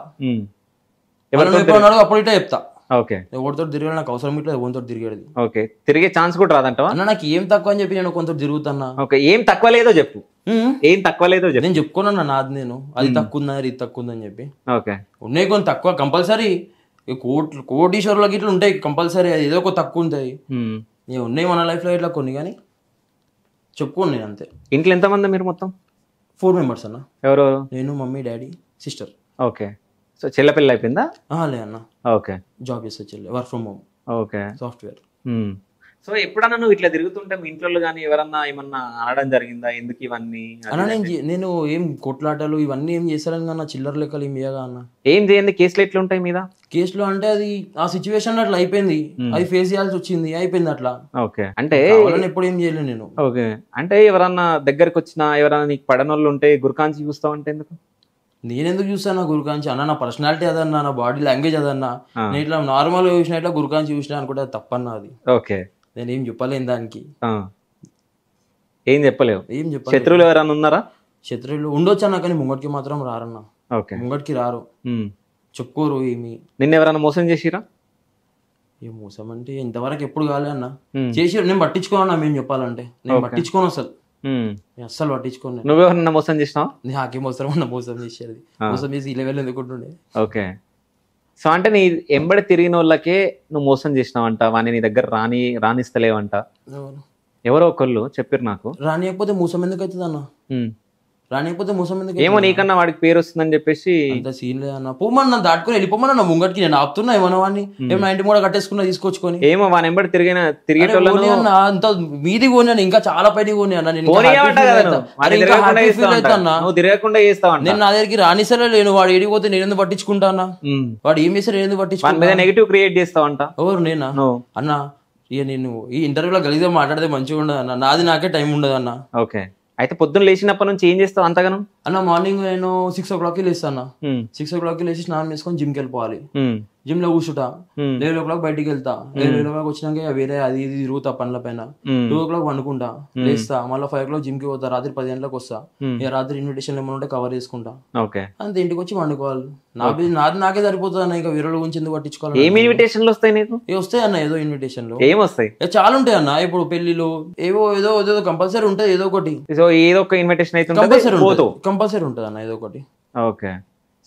అప్పుడు ఇట్లా చెప్తా. ఓకే, ఎవరితో తిరగాలి నాకు అవసరం ఇట్లా ఎవరితో తిరిగేది. ఓకే, తిరిగే ఛాన్స్ కూడా రాదంటావా? అన్న నాకు ఏం తక్కువ అని చెప్పి నేను కొంత తిరుగుతున్నా. ఓకే, ఏం తక్కువ లేదో చెప్పు. ఏం తక్కువ లేదో చెప్పు. నేను చెప్పుకోనన్నా నాది నేను అది తక్కువ ఉందా ఇది తక్కువ ఉందని చెప్పి. ఓకే, ఉన్నాయి కొన్ని తక్కువ కంపల్సరీ. కోటీశ్వరులకి ఇట్లా ఉంటాయి కంపల్సరీ, అది ఏదో ఒక తక్కువ ఉంటాయి. ఉన్నాయి మన లైఫ్ లో ఇట్లా కొన్ని, కానీ చెప్పుకోండి నేను అంతే. ఇంట్లో ఎంతమంది మీరు మొత్తం? 4 మెంబర్స్ అన్న. ఎవరు? నేను, mummy, daddy, sister. Okay, so చెల్లెపిల్ల అయిపోయిందా? లే అన్న. ఓకే, జాబ్ చేస్తే చెల్లి, work from home. Okay, software. So ఎప్పుడన్నా నువ్వు ఇట్లా తిరుగుతుంటే మీ ఇంట్లో కానీ ఎవరన్నా ఏమన్నా అనడం జరిగిందా? ఎందుకు ఇవన్నీ అన్న? నేను ఏం కొట్లాటలు ఇవన్నీ ఏం చేశారని అన్న, చిల్లర లెక్కలు ఏం చేయగా అన్న. ఏం చేయండి, కేసులు ఎట్లుంటాయి మీద? కేసులో అంటే అది ఆ సిచ్యువేషన్ అట్లా అయిపోయింది, అది ఫేస్ చేయాల్సి వచ్చింది, అయిపోయింది అట్లా. ఓకే, అంటే ఎప్పుడు ఏం చేయలేదు నేను. ఓకే, అంటే ఎవరన్నా దగ్గరకు వచ్చినా ఎవరన్నా నీకు పడనోళ్ళు ఉంటే గురకాంచి చూస్తావు అంటే ఎందుకు? నేనెందుకు చూస్తాను గురకాంచి అన్న? నా పర్సనాలిటీ అదన్నా, నా బాడీ లాంగ్వేజ్ అదన్నా. నేను ఇట్లా నార్మల్ గా చూసినా, ఇట్లా గురకాంచి చూసినా అనుకుంటే తప్పన్నా అది. ఓకే, నేనేం చెప్పలేను దానికి. ఏం చెప్పలేవు? ఏం చెప్పలేదు. శత్రువులు ఎవరన్నా ఉన్నారా? శత్రువులు ఉండొచ్చు అన్న, కానీ ముంగటికి మాత్రం రారన్న. ఓకే, ముంగటికి రారు, చెప్పుకోరు ఏమి. నిన్న ఎవరన్నా మోసం చేసిరా? ఏ మోసం అంటే ఇంతవరకు ఎప్పుడు కాలే అన్న. చేసి నేను పట్టించుకోనన్నా, మేము చెప్పాలంటే నేను పట్టించుకోను అసలు. అస్సలు పట్టించుకోను. నువ్వెవరన్నా మోసం చేసినావా? నాకేం అవసరం అన్న మోసం చేసేది? మోసం చేసి ఈ లెవెల్ ఎందుకుంటుండే. ఓకే, సో అంటే నీ ఎంబడి తిరిగిన వాళ్ళకే నువ్వు మోసం చేసినావంట, వాడిని నీ దగ్గర రానిస్తలేవంట. ఎవరో ఒకళ్ళు చెప్పారు నాకు. రానియకపోతే మోసం ఎందుకు అవుతుంది అన్న? రానియకపోతే మోసం ఎందుకు? ఏమో నీకన్నా వాడికి పేరు వస్తుందని చెప్పేసి అంత సీన్ లేదన్న. పోమన్నా దాటుకొని వెళ్ళిపోమన్నా ముంగటికి. నేను ఆపుతున్నా ఏమన్నా వాడిని, ఏమన్నా ఇంటి కూడా కట్టేసుకున్నా తీసుకొచ్చుకొని. ఏమో వాని ఎంబడి తిరిగేటోళ్ళని అంత మీది పోనీ, ఇంకా చాలా పైన పోనీ అన్న. నేను తిరగకుండా చేస్తావు. నేను నా దగ్గరికి రానిసలే లేను. వాడు ఏడిపోతే నేను ఎందుకు పట్టించుకుంటా అన్న? వాడు ఏం చేస్తే నేను ఎందుకు పట్టించుకుంటా? Negative create చేస్తావంట. ఎవరు? నేనా అన్న? ఇక నేను ఈ ఇంటర్వ్యూలో గలీజ్గా మాట్లాడితే మంచిగా ఉండదు అన్న. నాది నాకే టైం ఉండదు అన్న. ఓకే, అయితే పొద్దున్న లేచినప్పటి నుంచి ఏం చేస్తావు అంతగానం? అన్న మార్నింగ్ నేను 6 o'clock లేస్తాను. 6 o'clock లేచి స్నానం చేసుకొని జిమ్కి వెళ్ళిపోవాలి. జిమ్ లో కూర్చుంటా. 11 o'clock బయటికి వెళ్తా. 11 o'clock వచ్చినాక వేరే అది ఇది తిరుగుతా పనుల పైన. 2 o'clock వండుకుంటా, లేస్తా. మళ్ళీ 5 o'clock జిమ్ కి పోతా. రాత్రి 10 గంటలకు వస్తా. ఇక రాత్రి ఇన్విటేషన్ ఏమైనా ఉంటే కవర్ చేసుకుంటా. అంతే, ఇంటికి వచ్చి వండుకోవాలి. నాది నాకే సరిపోతుంది అన్న. ఇక వేరే గురించి ఎందుకు పట్టించుకోవాలి? ఏం ఇన్విటేషన్లు వస్తాయి నీకు? వస్తాయి అన్న, ఏదో ఇన్విటేషన్లు ఏం వస్తాయి? చాలా ఉంటాయి అన్న. ఇప్పుడు పెళ్లిలు ఏదో ఏదో కంపల్సరీ ఉంటాయి, ఏదో ఒకటి. సో ఏదో ఒక ఇన్విటేషన్ అయితే కంపల్సరీ ఉంటుంది అన్న, ఏదో ఒకటి. ఓకే,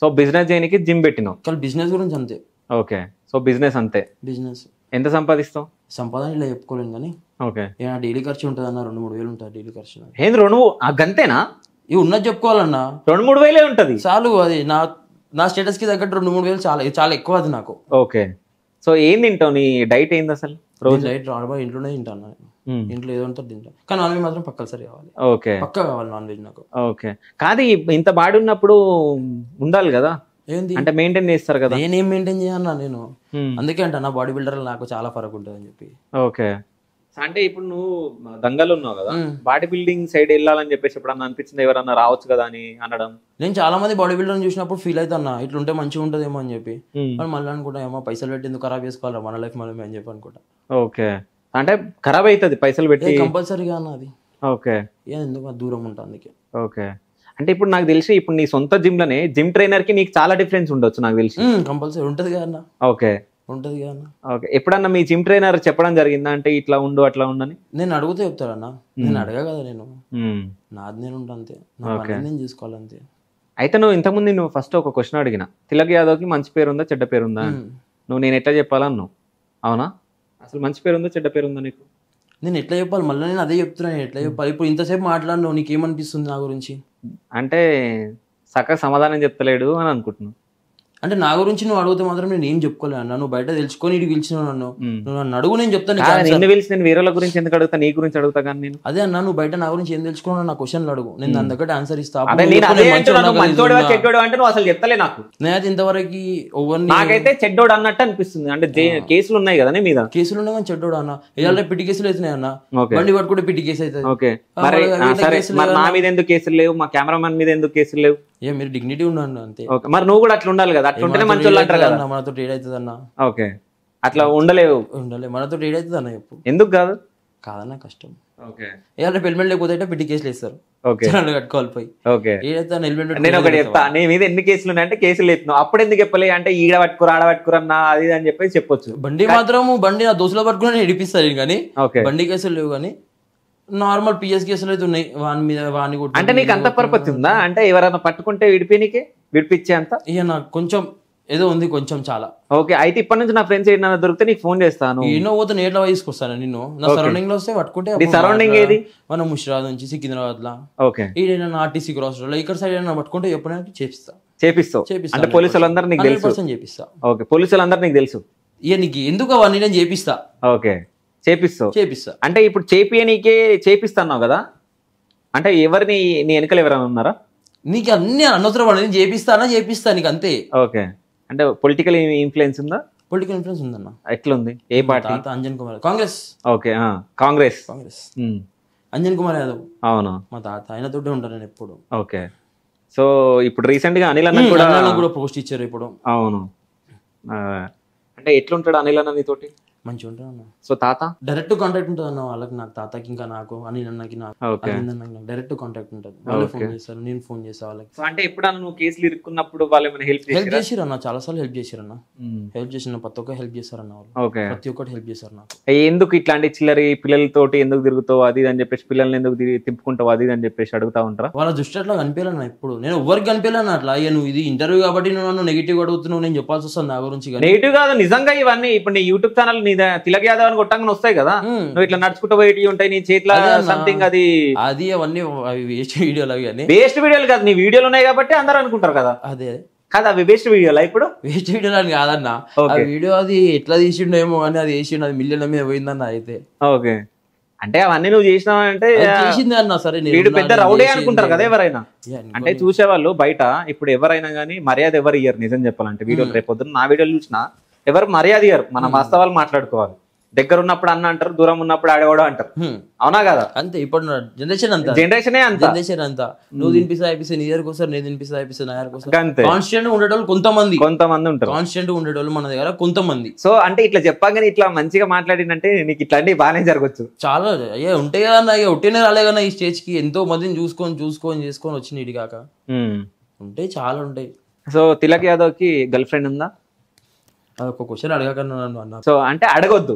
సో బిజినెస్ చేయడానికి జిమ్ పెట్టినావు. కానీ బిజినెస్ గురించి అంతే. ఓకే, సో బిజినెస్ అంతే. బిజినెస్ ఎంత సంపాదిస్తావు? సంపాదన ఇలా చెప్పుకోలేను కానీ. ఓకే, డైలీ ఖర్చు ఉంటుంది అన్న. 2-3 వేలు ఉంటుంది డైలీ ఖర్చు. ఏంది 2 గంతేనా? ఇవి ఉన్నది చెప్పుకోవాలన్నా. 2-3 వేలే ఉంటది చాలు. అది నా స్టేటస్ కి తగ్గట్టు 2-3 వేలు చాలా ఎక్కువ అది నాకు. ఓకే, సో ఏం తింటావు? నీ డైట్ ఏంది అసలు? రోజు డైట్ ఇంట్లోనే తింటాను. ఇంట్లో ఏదో ఉంటుంది తింటా, కానీ నాన్ వెజ్ మాత్రం పక్కసరి కావాలి. ఓకే, పక్కా కావాలి నాన్ వెజ్ నాకు. ఓకే, కాదు ఇంత బాడీ ఉన్నప్పుడు ఉండాలి కదా. ఏంది అంటే మెయింటైన్ చేస్తారు కదా. నేనేం మెయింటైన్ చేయన్నా నేను. అందుకే అంట నా బాడీ బిల్డర్ నాకు చాలా ఫరక్ ఉంటుంది అని చెప్పి. ఓకే, అంటే ఇప్పుడు నువ్వు దంగలు ఉన్నావు కదా, బాడీ బిల్డింగ్ సైడ్ వెళ్ళాలని చెప్పేసి ఎప్పుడన్నా అనిపించింది ఎవరన్నా రావచ్చు కదా అని అనడం? నేను చాలా మంది బాడీ బిల్డర్ చూసినప్పుడు ఫీల్ అవుతాను, ఇట్లుంటే మంచిగా ఉంటుందేమో అని చెప్పి. మళ్ళీ అనుకుంటా ఏమో పైసలు పెట్టి ఎందుకు ఖరాబ్ చేసుకోవాలి మన లైఫ్ మనమే అని చెప్పి అనుకుంటా. ఓకే, అంటే ఖరాబ్ అవుతుంది పైసలు పెట్టి కంపల్సరీగా అన్న అది. ఓకే, ఎందుకు దూరం ఉంటా అందుకే. ఓకే, అంటే ఇప్పుడు నాకు తెలిసి ఇప్పుడు నీ సొంత జిమ్ లోనే జిమ్ ట్రైనర్ కి నీకు చాలా డిఫరెన్స్ ఉండొచ్చు నాకు తెలిసి. కంపల్సరీ ఉంటది కదా. ఓకే, ఉంటది కదా. ఓకే, ఎప్పుడన్నా మీ జిమ్ ట్రైనర్ చెప్పడం జరిగిందా అంటే ఇట్లా ఉండు అట్లా ఉండని? నేను అడుగుతూ చెప్తాడన్నా. నేను అడగా కదా, నేను నాది నేను ఉంటా అంతే, నేను చూసుకోవాలంతే. అయితే నువ్వు ఇంతకుముందు నువ్వు ఫస్ట్ ఒక క్వశ్చన్ అడిగిన, తిలక్ యాదవ్ కి మంచి పేరు ఉందా చెడ్డ పేరు ఉందా? నువ్వు నేను ఎట్లా చెప్పాలన్నావు, అవునా? అసలు మంచి పేరు ఉందా చెడ్డ పేరు ఉందా నీకు? నేను ఎట్లా చెప్పాలి? మళ్ళీ నేను అదే చెప్తున్నా, నేను ఎట్లా చెప్పాలి? ఇప్పుడు ఇంతసేపు మాట్లాడినావు, నీకేమనిపిస్తుంది నా గురించి? అంటే చక్కగా సమాధానం చెప్తలేడు అని అనుకుంటున్నాను. అంటే నా గురించి నువ్వు అడిగితే మాత్రం నేను ఏం చెప్పుకోలే అన్న. నువ్వు బయట తెలుసుకొని ఇటు పిలిచినావు నన్ను, నువ్వు నన్ను అడుగు నేను చెప్తాను. నిన్ను పిలిచి నేను వేరే గురించి ఎందుకు అడుగుతా, నీ గురించి అడుగుతా కానీ నేను. అదే అన్న, నువ్వు బయట నా గురించి ఏం తెలుసుకున్నావు, నా క్వశ్చన్లు అడుగు, నేను దాని దగ్గర ఆన్సర్ ఇస్తా. చెడ్డోడు అంటే నువ్వు అసలు చెప్తలే నాకు. నేనైతే ఇంతవరకు నాకైతే చెడ్డోడు అన్నట్టు అనిపిస్తుంది. అంటే కేసులు ఉన్నాయి కదా నీ మీద, కేసులు ఉన్నాయి కానీ చెడ్డోడు అన్న. ఇవాళ పిటి కేసులు అవుతున్నాయి అన్న, బండి పట్టుకుంటే పిటి కేసు అవుతుంది. ఓకే, నా మీద ఎందుకు కేసులు లేవు, మా కెమెరామెన్ మీద ఎందుకు కేసులు లేవు? ఏ మీరు డిగ్నిటీ ఉన్నాను అంతే. మరి నువ్వు కూడా అట్లా ఉండాలి కదా, అట్లా ఉంటేనే మంచి వాళ్ళు అంటారు కదా. మనతో ట్రేడ్ అవుతుంది అన్న. ఓకే, అట్లా ఉండలేవు. మనతో ట్రేడ్ అవుతుంది అన్న. చెప్పు ఎందుకు కాదు? కాదన్న కష్టం. ఓకే, ఏదైనా హెల్మెట్ లేకపోతే పిటి కేసులు వేస్తారు. ఓకే, కట్టుకోవాలి పోయి. Okay, helmet. నేను ఒకటి చెప్తా, నీ మీద ఎన్ని కేసులు ఉన్నాయంటే కేసులు ఎత్తున్నావు, అప్పుడు ఎందుకు చెప్పలే అంటే ఈడ పట్టుకురా ఆడ పట్టుకురన్నా అది అని చెప్పి చెప్పొచ్చు. బండి మాత్రం బండి నా దోశలో పట్టుకుని ఇడిపిస్తారు కానీ బండి కేసులు లేవు. కానీ నార్మల్ పిఎస్ కేసులు అయితే ఉన్నాయి వాని మీద. వాని అంటే నీకు అంత పర్పస్ ఉందా? అంటే ఎవరైనా పట్టుకుంటే విడిపించే అంత ఇక నాకు కొంచెం ఏదో ఉంది, కొంచెం చాలా. ఓకే, అయితే ఇప్పటి నుంచి నా ఫ్రెండ్స్ ఏదైనా దొరికితే నీకు ఫోన్ చేస్తాను. ఎన్నో పోతే నేట్లా తీసుకొస్తాను నిన్ను. నా సరౌండింగ్ లో వస్తే పట్టుకుంటే. సరౌండింగ్ ఏది? మన ముషిరాబాద్ నుంచి సికింద్రాబాద్ లా. ఓకే, ఈడైనా ఆర్టీసీ క్రాస్ రోడ్ ఇక్కడ సైడ్ అయినా పట్టుకుంటే ఎప్పుడైనా చేపిస్తావు. అంటే పోలీసులందరూ నీకు తెలుసు? చేపిస్తా. ఓకే, పోలీసులందరూ నీకు తెలుసు. ఇక నీకు ఎందుకు అవన్నీ నేను చేపిస్తా. ఓకే, చేపిస్తా. అంటే ఇప్పుడు చేపియనీకే చేపిస్తున్నావు కదా, అంటే ఎవరిని నీ వెనకలు ఎవరైనా ఉన్నారా? నీకు అన్ని అనవసరం, నేను చేపిస్తా నీకు అంతే. ఓకే, అంటే పొలిటికల్ ఇన్ఫ్లుయెన్స్ ఉందా? పొలిటికల్ ఇన్ఫ్లుయెన్స్ ఉందన్న. ఎట్లుంది? ఏ పార్టీ? అంజన్ కుమార్, కాంగ్రెస్. ఓకే, కాంగ్రెస్. అంజన్ కుమార్ యాదవ్. అవును, మా తాత, ఆయనతోటే ఉంటాను నేను ఎప్పుడు. ఓకే, సో ఇప్పుడు రీసెంట్ గా అనిల్ అన్న కూడా పోస్ట్ ఇచ్చారు ఇప్పుడు. అవును, అంటే ఎట్లుంటాడు అనిల్ అన్న నీతోటి? మంచిగా ఉంటాడు అన్న. సో తాత డైరెక్ట్ కాంటాక్ట్ ఉంటుంది అన్న వాళ్ళకి, నాకు తాతకి ఇంకా నాకు అనిల్ అన్నకి నాకు డైరెక్ట్ కాంటాక్ట్ ఉంటుంది. వాళ్ళు ఫోన్ చేస్తారు, నేను ఫోన్ చేస్తా వాళ్ళకి. సో అంటే ఎప్పుడన్నా నువ్వు కేసులు ఇరుక్కున్నప్పుడు వాళ్ళు ఏమైనా హెల్ప్ చేసిరు అన్న? చాలా సార్లు హెల్ప్ చేసిరన్న. హెల్ప్ చేసిన ప్రతి ఒక్క హెల్ప్ చేస్తారన్న వాళ్ళు. ఓకే, ప్రతి ఒక్కటి హెల్ప్ చేస్తారు నాకు. ఎందుకు ఇట్లాంటి చిల్లరి పిల్లలతోటి ఎందుకు తిరుగుతావు అది అని చెప్పేసి, పిల్లల్ని ఎందుకు తిప్పుకుంటావు అది అని చెప్పేసి అడుగుతా ఉంటారా? వాళ్ళ దృష్టి అట్లా కనిపించాలన్న. ఇప్పుడు నేను ఎవరికి కనిపించాను అట్లా. అయ్యా నువ్వు ఇది ఇంటర్వ్యూ కాబట్టి నువ్వు నన్ను నెగిటివ్ అడుగుతున్నావు, నేను చెప్పాల్సి వస్తుంది నా గురించి. నెగిటివ్ కాదు, నిజంగా ఇవన్నీ ఇప్పుడు నీ యూట్యూబ్ ఛానల్ నీ తిలక్ యాదవ్ అని కొట్టంగానే వస్తాయి కదా, నువ్వు ఇట్లా నడుచుకుంటూ పోయి ఉంటాయి నీ చేతిలో సంథింగ్, అది అవన్నీ వేస్ట్ వీడియోలు. అవి వేస్ట్ వీడియోలు కాదు, నీ వీడియోలు ఉన్నాయి కాబట్టి అందరూ అనుకుంటారు కదా. అదే కాదు, అవి వేస్ట్ వీడియోలా? ఇప్పుడు వేస్ట్ వీడియోలు అని కాదన్న, ఆ వీడియో అది ఎట్లా తీసిండో ఏమో కానీ అది వేసిండు, అది మిలియన్ల మీద పోయిందన్న. అయితే ఓకే, అంటే అవన్నీ నువ్వు చేసినావంటే చేసింది అన్న. సరే, వీడు పెద్ద రౌడే అనుకుంటారు కదా ఎవరైనా. అంటే చూసేవాళ్ళు బయట ఇప్పుడు ఎవరైనా కానీ మర్యాద ఎవరు ఇయ్యరు. నిజం చెప్పాలంటే వీడియోలు రేపు పొద్దున్న నా వీడియోలు చూసినా ఎవరు మర్యాద ఇయ్యరు. మనం వాస్తవాలు మాట్లాడుకోవాలి. దగ్గర ఉన్నప్పుడు అన్న అంటారు, దూరం ఉన్నప్పుడు ఆడేవాడు అంటారు. అవునా కదా? అంతే, ఇప్పుడు జనరేషన్ అంతా జనరేషన్ అంతా. నువ్వు తినిపిస్తా నీ దగ్గరకు వస్తారు, నేను తినిపిస్తా నా దగ్గరకు వస్తారు. కాన్స్టెంట్ ఉండేటోళ్ళు కొంతమంది ఉంటారు, కాన్స్టెంట్ ఉండేటోళ్ళు మన దగ్గర కొంతమంది. సో అంటే ఇట్లా చెప్పగానే ఇట్లా మంచిగా మాట్లాడినంటే నీకు ఇట్లాంటివి బాగానే జరగచ్చు. చాలా అయ్యా ఉంటాయి కదా, అయ్యా ఒట్టినే రాలే కదా ఈ స్టేజ్ కి. ఎంతో మందిని చేసుకొని వచ్చిన ఇటు కాక ఉంటాయి, చాలా ఉంటాయి. సో తిలక్ యాదవ్ కి గర్ల్ ఫ్రెండ్ ఉందా? అదొక క్వశ్చన్ అడగకన్నా నన్ను అన్న. సో అంటే అడగొద్దు,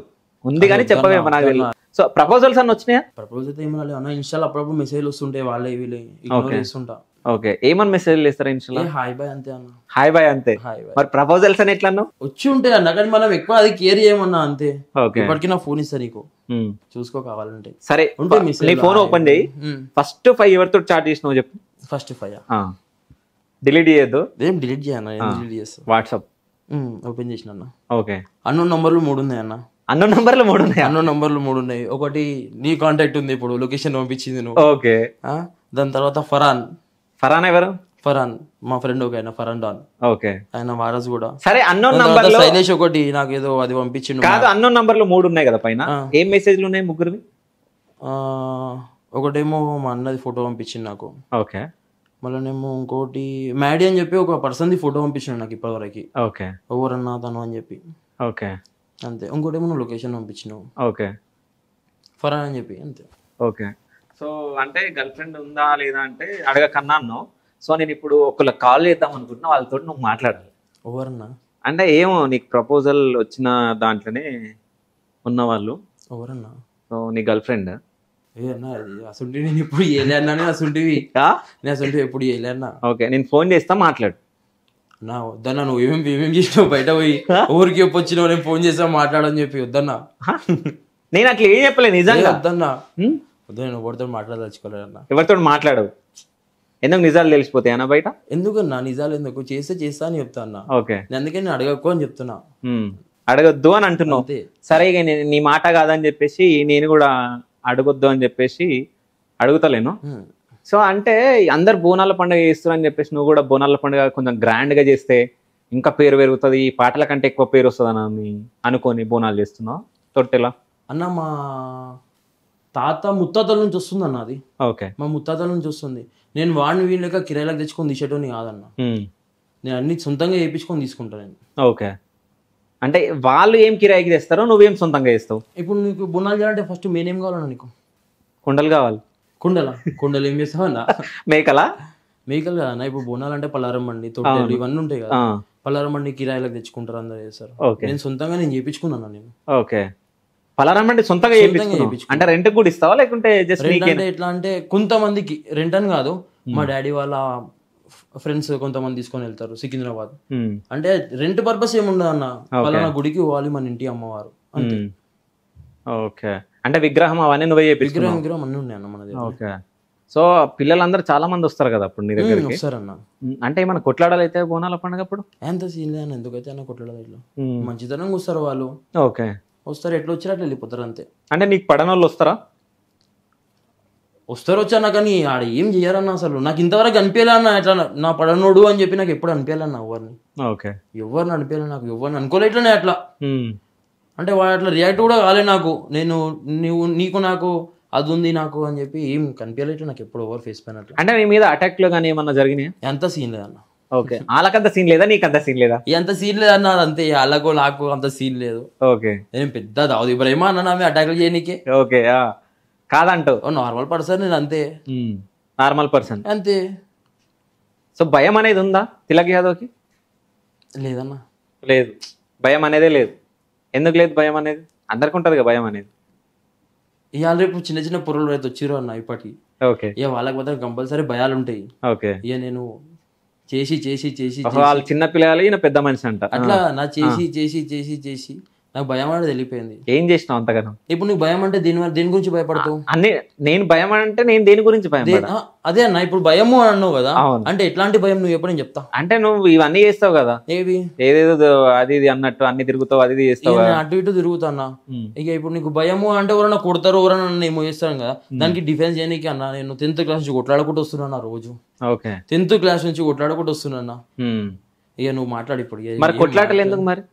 ఉంది కానీ చెప్పవేమో నాకు తెలియదు. సో ప్రపోజల్స్ అన్న వచ్చినాయా? ప్రపోజల్ అయితే ఏమన్నా అన్న, ఇన్స్టాల్ అప్పుడప్పుడు మెసేజ్లు వస్తుంటాయి, వాళ్ళే వీళ్ళే ఇగ్నోర్ చేస్తుంటా. ఓకే, ఏమని మెసేజ్లు ఇస్తారా ఇన్స్టాల్? హాయ్ బాయ్ అంతే అన్న. హాయ్ బాయ్ అంతే. మరి ప్రపోజల్స్ అని ఎట్లా వచ్చి ఉంటాయి అన్న, కానీ మనం ఎక్కువ అది కేర్ చేయమన్నా అంతే. ఇప్పటికీ నా ఫోన్ ఇస్తా నీకు, చూసుకో కావాలంటే. సరే, నీ ఫోన్ ఓపెన్ చేయి. ఫస్ట్ 5 ఎవరితో చాట్ చేసినావు చెప్పు. ఫస్ట్ 5 డిలీట్ చేయొద్దు. ఏం డిలీట్ చేయన్నా, డిలీట్ చేస్తా. వాట్సాప్ ఓపెన్ చేసిన అన్న. ఓకే, అన్నోన్ నంబర్లు 3 ఉన్నాయి అన్న. అన్నోన్ నంబర్లు 3 ఉన్నాయి? అన్నోన్ నంబర్లు 3 ఉన్నాయి. ఒకటి నీ కాంటాక్ట్ ఉంది, ఇప్పుడు లొకేషన్ పంపించింది నువ్వు. ఓకే, దాని తర్వాత ఫరాన్ ఎవరు? ఫరాన్ మా ఫ్రెండ్ ఒక ఆయన, ఫరాన్ డాన్. ఓకే, ఆయన వారస్ కూడా. సరే, అన్నోన్ నంబర్ శైలేష్ ఒకటి నాకు ఏదో అది పంపించిండు. కాదు, అన్నోన్ నంబర్లు 3 ఉన్నాయి కదా పైన, ఏం మెసేజ్లు ఉన్నాయి ముగ్గురివి? ఒకటేమో మా అన్నది ఫోటో పంపించింది నాకు. ఓకే, మళ్ళీనేమో ఇంకోటి మ్యాడీ అని చెప్పి ఒక పర్సన్ది ఫోటో పంపించాడు నాకు ఇప్పటివరకు. ఓకే, ఎవరన్నా తను అని చెప్పి. ఓకే, అంతే. ఇంకోటేమో నువ్వు లొకేషన్ పంపించినావు. ఓకే, ఫరాన్ అని చెప్పి, అంతే. ఓకే, సో అంటే గర్ల్ ఫ్రెండ్ ఉందా లేదా అంటే అడగకన్నా అన్నావు. సో నేను ఇప్పుడు ఒకళ్ళకి కాల్ చేద్దాం అనుకుంటున్నా, వాళ్ళతో నువ్వు మాట్లాడాలి. ఎవరన్నా అంటే ఏమో నీకు ప్రపోజల్ వచ్చిన దాంట్లోనే ఉన్నవాళ్ళు ఎవరన్నా? సో నీ గర్ల్ ఫ్రెండ్? అసలు నేను ఎప్పుడు చేయలేనా, అసలుంటివి నేను అసలు ఎప్పుడు చేయలేనా. ఓకే, నేను ఫోన్ చేస్తా, మాట్లాడు. నా వద్దన్నా, నువ్వు ఏమేమి చేసినావు బయట పోయి, ఊరికి ఎప్పుడు వచ్చినావు, నేను ఫోన్ చేస్తా మాట్లాడని చెప్పి. వద్దన్నా, నేను అట్లా ఏం చెప్పలేదు నిజంగా. వద్దన్నా, వద్దు, నేను ఎవరితో మాట్లాడదలుచుకోలేదన్నా. ఎవరితో మాట్లాడవు? ఎందుకు నిజాలు తెలిసిపోతాయి అన్న బయట? ఎందుకన్నా నిజాలు ఎందుకు, చేస్తా అని చెప్తా అన్న. ఓకే, అందుకే నేను అడగకు అని చెప్తున్నా. అడగొద్దు అని అంటున్నావు. సరే ఇక నీ మాట కాదని చెప్పేసి నేను కూడా అడగొద్దు అని చెప్పేసి అడుగుతలేను. సో అంటే అందరు బోనాల పండుగ చేస్తారు అని చెప్పేసి నువ్వు కూడా బోనాల పండుగ కొంచెం గ్రాండ్ గా చేస్తే ఇంకా పేరు పెరుగుతుంది, ఈ పాటల కంటే ఎక్కువ పేరు వస్తుంది అనుకొని బోనాలు చేస్తున్నావు తొట్టెలా? అన్న మా తాత ముత్తాతల నుంచి వస్తుంది అన్న అది. ఓకే, మా ముత్తాతల నుంచి వస్తుంది. నేను వాడిని వీళ్ళక కిరాయిలకు తెచ్చుకొని తీసేటోని కాదన్న. నేను అన్ని సొంతంగా చేయించుకొని తీసుకుంటాను నేను. ఓకే, అంటే వాళ్ళు ఏం కిరాయికి తెస్తారో నువ్వేం సొంతంగా చేస్తావు? ఇప్పుడు నీకు బోనాలు చేయాలంటే ఫస్ట్ మెయిన్ ఏం కావాలన్నా నీకు? కుండలు కావాలి. కుండలు ఏం చేస్తావు అన్న? మేకలా? మేకలు కదా అన్న. ఇప్పుడు బోనాలు అంటే పలారం బండి, తొట్టెలు ఇవన్నీ ఉంటాయి కదా. పలారం బండి కిరాయిలకు తెచ్చుకుంటారు, అందరూ చేస్తారు. నేను సొంతంగా నేను చేయించుకున్నాను నేను. ఓకే, పలారం బండి సొంతంగా అంటే రెంట్ కూడా ఇస్తావా లేకుంటే జస్ట్ అంటే ఎట్లా అంటే కొంతమందికి రెంట్ అని కాదు, మా డాడీ వాళ్ళ ఫ్రెండ్స్ కొంతమంది తీసుకొని వెళ్తారు సికింద్రాబాద్. అంటే రెంట్ పర్పస్ ఏముండదు అన్న, పలానా గుడికి పోవాలి మన ఇంటి అమ్మవారు అంతే. ఓకే, అంటే విగ్రహం అవన్నీ నువ్వే చేయించుకున్నావు? విగ్రహం అన్నీ ఉన్నాయి అన్న మన దగ్గర. ఓకే, సో పిల్లలందరూ చాలా మంది వస్తారు కదా అప్పుడు నీ దగ్గరికి? వస్తారన్న. అంటే ఏమైనా కొట్లాడాలి అయితే బోనాల పండుగ అప్పుడు? ఎంత సీన్ లేదన్న, ఎందుకైతే అన్న కొట్లాడాలి, ఇట్లా మంచితనంగా వస్తారు వాళ్ళు. ఓకే, వస్తారు, ఎట్లా వచ్చారు అట్లా వెళ్ళిపోతారు అంతే. అంటే నీకు పడనోళ్ళు వస్తారా? వస్తారు వచ్చానా, కానీ ఆడ ఏం చేయరన్న. అసలు నాకు ఇంతవరకు అనిపించలే అన్న ఇట్లా నా పడనోడు అని చెప్పి నాకు ఎప్పుడు అనిపించాలన్న ఎవరిని. ఓకే, ఎవరిని అనిపించాలి నాకు, ఎవరిని అనుకోలే ఇట్లనే అట్లా. అంటే వాడు అట్లా రియాక్ట్ కూడా కాలే నాకు. నేను నీకు నాకు అది ఉంది నాకు అని చెప్పి ఏం కనిపించలేదు నాకు ఎప్పుడు ఎవరు ఫేస్ పైన అట్లా. అంటే నీ మీద అటాక్ లో కానీ ఏమన్నా జరిగినాయి? ఎంత సీన్ లేదన్న. ఓకే, వాళ్ళకంత సీన్ లేదా, నీకంత సీన్ లేదా? ఎంత సీన్ లేదన్న, అంతే. వాళ్ళకు నాకు అంత సీన్ లేదు. ఓకే, నేను పెద్ద దావుద్ ఇబ్రాహిం అన్న నా మీద అటాక్లు చేయనీకే. ఓకే, కాదంటూ నార్మల్ పర్సన్ నేను, అంతే. నార్మల్ పర్సన్ అంతే. సో భయం అనేది ఉందా తిలక్ యాదవ్కి? లేదన్న, లేదు, భయం అనేదే లేదు. ఎందుకు లేదు భయం అనేది? అందరికి ఉంటుంది కదా భయం అనేది. ఇవాళ రేపు చిన్న చిన్న పొరలు అయితే వచ్చిరో అన్న ఇప్పటికి. ఓకే, ఇక వాళ్ళకి మాత్రం కంపల్సరీ భయాలు ఉంటాయి. ఓకే, ఇక నేను చేసి చేసి చేసి వాళ్ళు చిన్న పిల్లలు, ఈయన పెద్ద మనిషి అంట అట్లా నా చేసి చేసి చేసి చేసి నాకు భయం అనేది వెళ్ళిపోయింది. ఏం చేసినావు అంతగానం? ఇప్పుడు నీకు భయం అంటే దేని గురించి భయపడతావు? నేను భయం అంటే నేను దేని గురించి భయం? అదే అన్న, ఇప్పుడు భయము అని అన్నావు కదా, అంటే ఎట్లాంటి భయం నువ్వు ఎప్పుడు నేను చెప్తా. అంటే నువ్వు ఇవన్నీ చేస్తావు కదా, ఏవి ఏదేదో అది ఇది అన్నట్టు అన్ని తిరుగుతావు, అది చేస్తావు, అటు ఇటు తిరుగుతా. ఇక ఇప్పుడు నీకు భయము అంటే ఎవరైనా కొడతారు, ఎవరైనా ఏమో చేస్తాను కదా, దానికి డిఫెన్స్ చేయడానికి అన్న నేను 10th క్లాస్ నుంచి కొట్లాడుకుంటూ వస్తున్నా రోజు. ఓకే, 10th క్లాస్ నుంచి కొట్లాడుకుంటూ వస్తున్నా. ఇక నువ్వు మాట్లాడి ఇప్పుడు మరి కొట్లాటలు ఎందుకు మరి?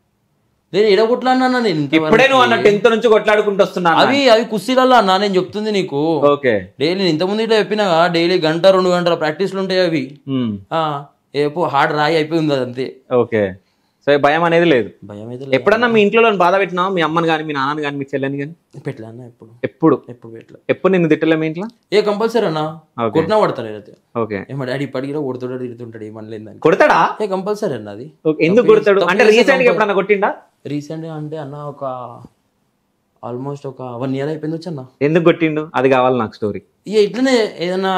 నేను ఎడ కొట్లాడినా నేను ఇప్పుడే నువ్వు అన్న 10th నుంచి కొట్లాడుకుంటూ వస్తున్నా. అవి కుస్తీలలో అన్నా నేను చెప్తుంది నీకు. ఓకే, డైలీ ఇంతకుముందు ఇట్లా చెప్పినా డైలీ 1-2 గంటల ప్రాక్టీస్లు ఉంటాయి అవి. ఏపో హార్డ్ రాయి అయిపోయింది అంతే. ఓకే, సో భయం అనేది లేదు. భయం అయితే ఎప్పుడన్నా మీ ఇంట్లో బాధ పెట్టినావు? మీ అమ్మని కానీ మీ నాన్నని కానీ మీ చెల్లెని కానీ పెట్టలే అన్న? ఎప్పుడు నిన్ను తిట్టలే మీ ఇంట్లో? కంపల్సరీ అన్న, కొట్టినా పడతారు అయితే. ఓకే, మా డాడీ ఇప్పటికీ కొడుతాడు, తిడుతుంటాడు, ఏమనలేదని. కొడతాడా? కంపల్సరీ అన్న అది. ఎందుకు కొడతాడు అంటే? రీసెంట్ గా ఎప్పుడన్నా కొట్టిండా? రీసెంట్ గా అంటే అన్న ఒక ఆల్మోస్ట్ ఒక 1 year అయిపోయింది వచ్చి అన్న. ఎందుకు కొట్టిండు అది కావాలి నాకు స్టోరీ. ఇక ఇట్లనే ఏదైనా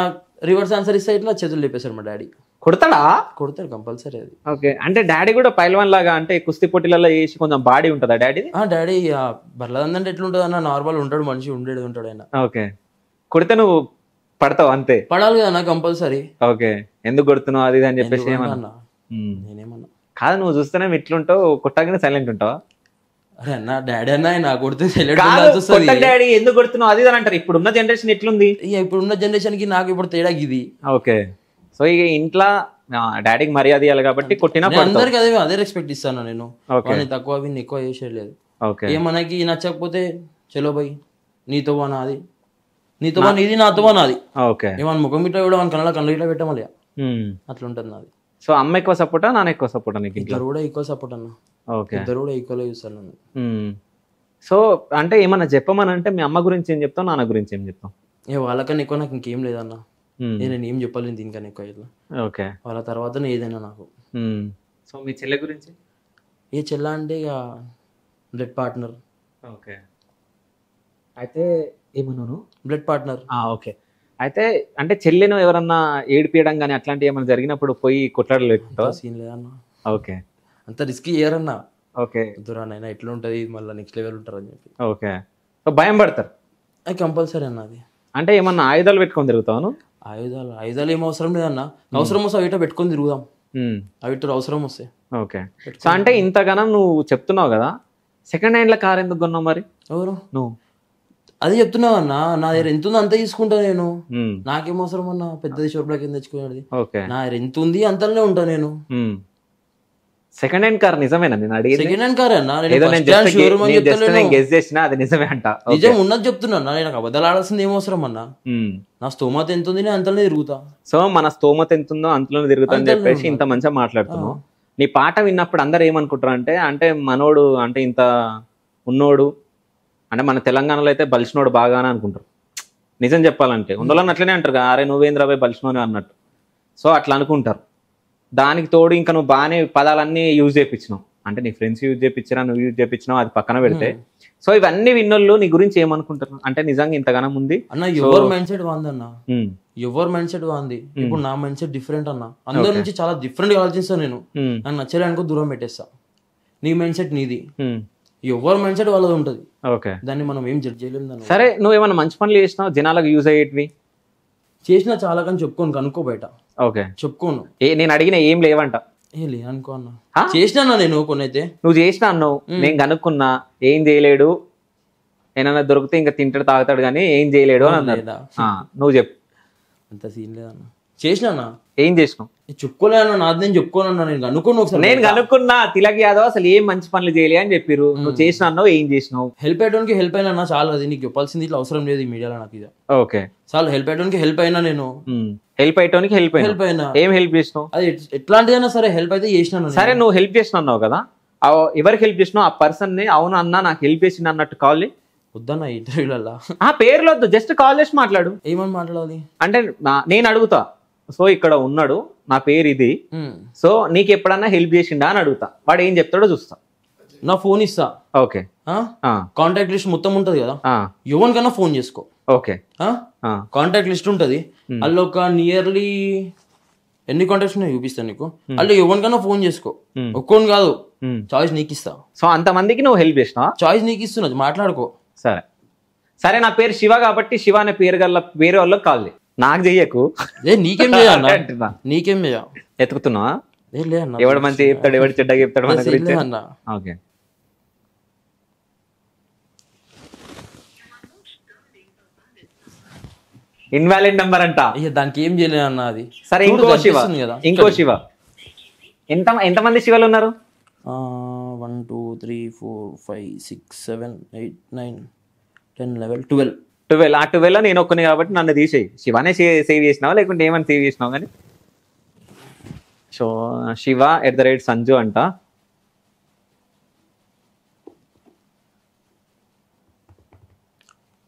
రివర్స్ ఆన్సర్ ఇస్తే ఇట్లా చేతులు లేపేశారు మా డాడీ. కొడతాడా? కొడతాడు కంపల్సరీ అది. ఓకే, అంటే డాడీ కూడా పైల్వాన్ లాగా అంటే కుస్తీ పోటీలలో వేసి కొంచెం బాడీ ఉంటుందా డాడీ? డాడీ బర్లదంటే ఎట్లుంటుంది అన్న, నార్మల్ ఉంటాడు, మనిషి ఉంటాడు ఆయన. ఓకే, కొడితే నువ్వు పడతావు అంతే? పడాలి కదా అన్న కంపల్సరీ. ఓకే, ఎందుకు కొడుతున్నావు అది అని చెప్పేసి ఏమన్నా? నేనేమన్నా కాదు, నువ్వు చూస్తేనే ఇట్లుంటావు, కొట్టగానే సైలెంట్ ఉంటావా? అరే అన్న డాడీ అన్న ఆయన కొడితే డాడీ ఎందుకు కొడుతున్నావు అది అని అంటారు. ఇప్పుడున్న జనరేషన్ ఎట్లుంది? ఇప్పుడున్న జనరేషన్ కి నాకు ఇప్పుడు తేడా ఇది. ఓకే, సో ఇక ఇంట్లో డాడీకి మర్యాద ఇవ్వాలి కాబట్టి కొట్టినా అందరికి అదే రెస్పెక్ట్ ఇస్తాను నేను. తక్కువ విని ఎక్కువ చేసేయలేదు. ఏమనకి నచ్చకపోతే చలో బై నీతో నాది, నీతో నీది, నాతో నాది. ఓకే, ఏమన్నా ముఖం ఇట్లా కూడా కళ్ళు ఇట్లా పెట్టమలే, అట్లా ఉంటుంది నాది. సో అమ్మ ఎక్కువ సపోర్టా, నాన్న ఎక్కువ సపోర్టా నీకు? ఇద్దరు కూడా ఈక్వల్ సపోర్ట్ అన్న. ఓకే, ఇద్దరు కూడా ఈక్వల్ చూస్తాను నన్ను. సో అంటే ఏమన్నా చెప్పమని అంటే మీ అమ్మ గురించి ఏం చెప్తావు, నాన్న గురించి ఏం చెప్తావు? వాళ్ళకన్నా ఎక్కువ నాకు ఇంకేం లేదన్న. నేను ఏం చెప్పాలి దీనికన్నా ఎక్కువ ఇట్లా. ఓకే, వాళ్ళ తర్వాత ఏదైనా నాకు. సో మీ చెల్లె గురించి? ఏ చెల్ల అంటే ఇక బ్లడ్ పార్ట్నర్. ఓకే, అయితే ఏమన్నాను? Blood partner. ఓకే, అయితే అంటే చెల్లెను ఎవరన్నా ఏడిపియడం కానీ అట్లాంటివి ఏమైనా జరిగినప్పుడు పోయి కొట్లాడలేకుంటావా? సీన్ లేదన్న. ఓకే, అంత రిస్క్ చేయరన్నా. ఓకే, దూరానైనా ఎట్లా ఉంటుంది మళ్ళీ నెక్స్ట్ లెవెల్ ఉంటారు అని చెప్పి. ఓకే, సో భయం పడతారు కంపల్సరీ అన్న అది. అంటే ఏమన్నా ఆయుధాలు పెట్టుకొని తిరుగుతావు? ఆయుధాలు ఏం అవసరం లేదన్న. అవసరం వస్తే అవిట పెట్టుకొని తిరుగుదాం, అవిట అవసరం వస్తే. ఓకే. సో అంటే ఇంతగానం నువ్వు చెప్తున్నావు కదా, సెకండ్ హ్యాండ్ల కార్ ఎందుకు కొన్నావు మరి? ఎవరు నువ్వు? అదే చెప్తున్నావు అన్న, నా దగ్గర ఎంత ఉంది అంతే తీసుకుంటా నేను. నాకేం అవసరం అన్న పెద్దది షోరూమ్ కింద తెచ్చుకునేది. నా దగ్గర ఎంత ఉంది అంతనే ఉంటా నేను. సెకండ్ హ్యాండ్ కార్ నిజమేనా? నేను అడిగేది సెకండ్ హ్యాండ్ కార్ అన్న. గెస్ చేసినా అది నిజమే అంట. నిజం ఉన్నది చెప్తున్నా అన్న, నేను అబద్ధాలు ఆడాల్సింది ఏం అవసరం అన్న. నా స్తోమత ఎంత ఉంది నేను అంతలోనే తిరుగుతా. సో మన స్తోమత ఎంత ఉందో అంతలోనే తిరుగుతా అని చెప్పేసి ఇంత మంచిగా మాట్లాడుతున్నావు. నీ పాట విన్నప్పుడు అందరు ఏమనుకుంటారు అంటే, అంటే మనోడు అంటే ఇంత ఉన్నోడు అంటే మన తెలంగాణలో అయితే బలిసినోడు బాగానే అనుకుంటారు. నిజం చెప్పాలంటే ఉన్నోళ్ళని అట్లనే అంటారు, అరే నువ్వేంద్రబాయ్ బలిసినోని అన్నట్టు. సో అట్లా అనుకుంటారు. దానికి తోడు ఇంకా నువ్వు బాగానే పదాలన్నీ యూజ్ చేయించినావు. అంటే నీ ఫ్రెండ్స్ యూజ్ చేయించినా, నువ్వు యూజ్ చేయించినావు, అది పక్కన పెడితే. సో ఇవన్నీ విన్నోళ్ళు నీ గురించి ఏమనుకుంటారు అంటే, నిజంగా ఇంతగానం ఉంది అన్న. ఎవరు మైండ్ సెట్ వాంది అన్న, ఎవరు మైండ్ సెట్ వాంది. ఇప్పుడు నా మైండ్ సెట్ డిఫరెంట్ అన్న. అందరి నుంచి చాలా డిఫరెంట్ గా ఆలోచిస్తాను నేను. నాకు నచ్చలే అనుకో దూరం పెట్టేస్తా. నీ మైండ్ సెట్ నీది, ఎవరు మైండ్ సెట్ వాళ్ళది ఉంటది. ఓకే, దాన్ని మనం ఏం జడ్జ్ చేయలేము. సరే, నువ్వేమన్నా మంచి పనులు చేసినావు జనాలకు యూజ్ అయ్యేటివి? చేసినా చాలా కానీ చెప్పుకోను, కనుక్కో బయట. ఓకే, చెప్పుకోను. నేను అడిగిన ఏం లేవంట. లే అనుకో అన్న, చేసినా నేను కొన్ని అయితే. నువ్వు చేసినా అన్నావు, నేను కనుక్కున్నా ఏం చేయలేడు, ఏమన్నా దొరికితే ఇంకా తింటాడు తాగుతాడు కానీ ఏం చేయలేడు అని అన్నాడు. నువ్వు చెప్పు. అంత సీన్ లేదన్న. చేసినా. ఏం చేసినావు? చెప్పుకోలేదన్న, నాది నేను చెప్పుకోనన్నా. నేను కనుక్కున్నా ఒకసారి. నేను కనుక్కున్నా తిలక్ యాదవ్ అసలు ఏం మంచి పనులు చేయలే అని చెప్పారు. నువ్వు చేసిన అన్నావు, ఏం చేసినావు? హెల్ప్ అయ్యడానికి హెల్ప్ అయినా చాలు. అది నీకు చెప్పాల్సింది ఇట్లా అవసరం లేదు ఈ మీడియాలో నాకు. ఇది ఓకే, చాలు. హెల్ప్ అయ్యడానికి హెల్ప్ అయినా నేను. హెల్ప్ అయ్యడానికి హెల్ప్ అయినా. ఏం హెల్ప్ చేసినావు? అది ఎట్లాంటిదైనా సరే హెల్ప్ అయితే చేసినాను. సరే, నువ్వు హెల్ప్ చేసిన అన్నావు కదా, ఎవరికి హెల్ప్ చేసినావు? ఆ పర్సన్ ని అవును అన్నా నాకు హెల్ప్ చేసింది అన్నట్టు కాల్ వద్దన్న ఇంటర్వ్యూలలో. పేర్లు వద్దు, జస్ట్ కాల్ చేసి మాట్లాడు. ఏమని మాట్లాడాలి అంటే నేను అడుగుతా, సో ఇక్కడ ఉన్నాడు, నా పేరు ఇది, సో నీకు ఎప్పుడన్నా హెల్ప్ చేసిండా అని అడుగుతా. వాడు ఏం చెప్తాడో చూస్తా. నా ఫోన్ ఇస్తా. ఓకే, కాంటాక్ట్ లిస్ట్ మొత్తం ఉంటది కదా, ఎవరికైనా ఫోన్ చేసుకో. ఓకే, కాంటాక్ట్ లిస్ట్ ఉంటది, అందులో ఒక నియర్లీ ఎన్ని కాంటాక్ట్స్ ఉన్నాయో చూపిస్తాను నీకు. అందులో ఎవరికైనా ఫోన్ చేసుకో, ఒక్కొని కాదు, చాయిస్ నీకు ఇస్తా. సో అంతమందికి నువ్వు హెల్ప్ చేసినావా? చాయిస్ నీకు ఇస్తున్నది, మాట్లాడుకో. సరే సరే, నా పేరు శివ కాబట్టి శివ అనే పేరు గల వేరే వాళ్ళకి కాల్ చేయి, నాకు చెయ్యకు. నీకేం చేయాలన్నా, నీకేం చేయ ఎత్తుకుతున్నావా? ఎవడు మంచిగా చెప్తాడు, ఎవడు చెడ్డగా చెప్తాడు మన గురించి. ఓకే, ఇన్వాలిడ్ నెంబర్ అంట, దానికి ఏం చేయలేదు అన్న. అది సరే, ఇంకో శివ. ఎంతమంది శివలు ఉన్నారు? 1 2 3 4 5 6 7 8 9 10 11 12. ఆ 12 నేను ఒక్కని కాబట్టి నన్ను తీసేయి. శివనే సేవ్ చేసినావా లేకుంటే ఏమని సేవ్ చేసినావు? కానీ సో శివ @సంజు అంట.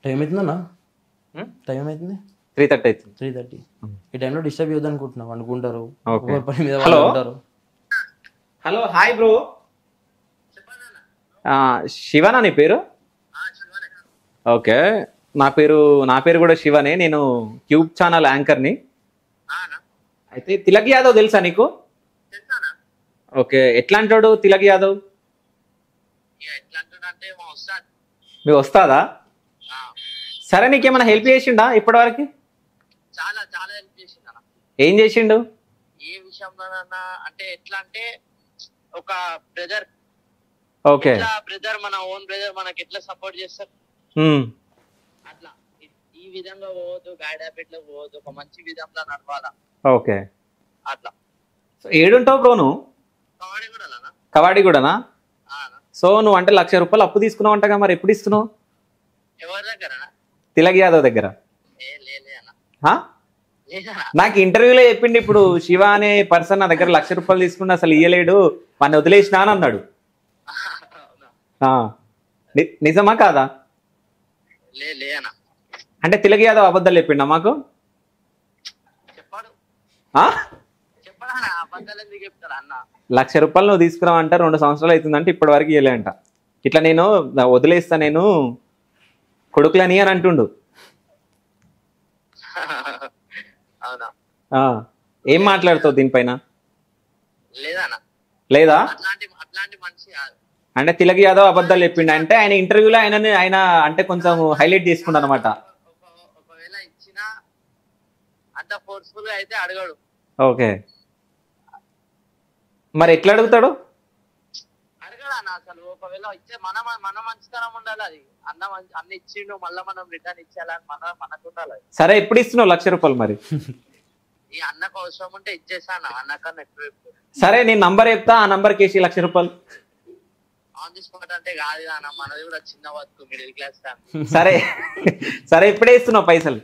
టైం అవుతుందన్నా, టైం అవుతుంది 3:30 అవుతుంది. 3:30. ఈ టైంలో డిస్టర్బ్ చేయొద్దు అనుకుంటున్నావు, అనుకుంటారు. Hello, hi bro. శివనా నీ పేరు? ఓకే, నా పేరు కూడా శివనే. నేను క్యూబ్ ఛానల్ యాంకర్ని. అయితే తిలక్ యాదవ్ తెలుసా నీకు? ఓకే, ఎట్లాంటాడు తిలక్ యాదవ్? మీకు వస్తాదా? సరే, నీకేమైనా హెల్ప్ చేసిండా ఇప్పటివరకు? ఏం చేసిండు? ఏ విషయంలో అంటే ఎట్లా అంటే, ఒక బ్రదర్, ఓకే, బ్రదర్ మన ఓన్ బ్రదర్ మనకి ఎట్లా సపోర్ట్ చేస్తారు అట్లా. ఈ విధంగా పోవద్దు, బ్యాడ్ హ్యాబిట్ లో పోవద్దు, ఒక మంచి విధంలో నడవాలా. ఓకే, అట్లా. ఏడుంటావు బ్రో నువ్వు? కవాడిగూడనా? సో నువ్వు అంటే ₹1,00,000 అప్పు తీసుకున్నావు అంటగా, మరి ఎప్పుడు ఇస్తున్నావు? ఎవరి దగ్గర? తిలక్ యాదవ్ దగ్గర. నాకు ఇంటర్వ్యూలో చెప్పిండు, ఇప్పుడు శివ అనే పర్సన్ నా దగ్గర ₹1,00,000 తీసుకున్నా అసలు ఇయ్యలేడు, వాడిని వదిలేసినా అని అన్నాడు. నిజమా కాదా? అంటే తిలక్ యాదవ్ అబద్ధాలు చెప్పిండా మాకు? ₹1,00,000 నువ్వు తీసుకున్నావు అంట, 2 సంవత్సరాలు అవుతుందంటే ఇప్పటి వరకు ఇవ్వలే అంట. ఇట్లా నేను వదిలేస్తా, నేను కొడుకులని అని అంటుండు. ఏం మాట్లాడుతావు దీనిపైన? లేదా అంటే తిలక్ యాదవ్ అబద్ధాలు చెప్పిండు అంటే ఆయన ఇంటర్వ్యూలో ఆయన అంటే కొంచెం హైలైట్ చేసుకుంటా అనమాట. ఒకవేళ ఇచ్చినా అంత ఫోర్స్ఫుల్ గా అయితే అడగడు. ఓకే, మరి ఎట్లా అడుగుతాడు? అడగడు అన్న అసలు. ఒకవేళ ఇచ్చే మన మంచితనం ఉండాలి. అది అన్న ఇచ్చిండు మళ్ళీ మనం రిటర్న్ ఇచ్చేయాలని మనకు ఉండాలి. సరే ఎప్పుడు ఇస్తున్నావు ₹1,00,000 మరి? ఈ అన్నకు అవసరం ఉంటే ఇచ్చేసాను, అన్నకన్నా ఎక్కువ. సరే నేను నంబర్ చెప్తా, ఆ నంబర్ కేసి ₹1,00,000. ఆన్ ది స్పాట్ అంటే కాదు అన్న, మనది కూడా చిన్న బతుకు, మిడిల్ క్లాస్ ఫ్యామిలీ. సరే సరే ఇప్పుడే ఇస్తున్నావు పైసలు?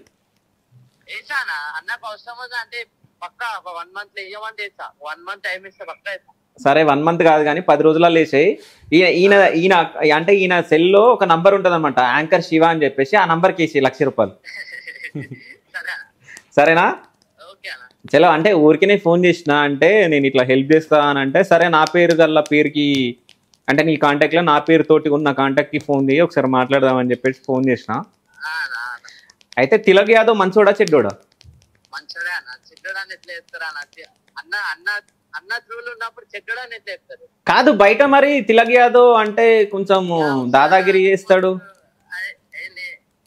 వేసానా అన్నకు అవసరం అంటే పక్కా ఒక 1 month లో వేయమంటే వేస్తా. 1 month టైం ఇస్తే పక్కా వేస్తా. సరే 1 month కాదు కానీ 10 రోజులలో వేసాయి. ఈయన అంటే ఈయన సెల్లో ఒక నంబర్ ఉంటుంది అనమాట, యాంకర్ శివ అని చెప్పేసి, ఆ నంబర్ కేసి ₹1,00,000. సరేనా? చలో, అంటే ఊరికే ఫోన్ చేసిన అంటే నేను ఇట్లా హెల్ప్ చేస్తా అని అంటే, సరే నా పేరు గల్ల పేరుకి అంటే నీ కాంటాక్ట్ లో నా పేరు తోటి ఉన్న కాంటాక్ట్ కి ఫోన్ చేయి ఒకసారి మాట్లాడదామని చెప్పేసి ఫోన్ చేసిన. అయితే తిలక్ యాదవ్ మంచోడా చెడ్డోడా? మంచోడే అన్న. చెడ్డోడాన్ని ఎట్లా చెప్తారా అన్న? అన్న త్రూలు ఉన్నప్పుడు చెడ్డోడాన్ని ఎట్లా చెప్తారు? కాదు, బయట మరి తిలక్ యాదవ్ అంటే కొంచెం దాదాగిరి చేస్తాడు.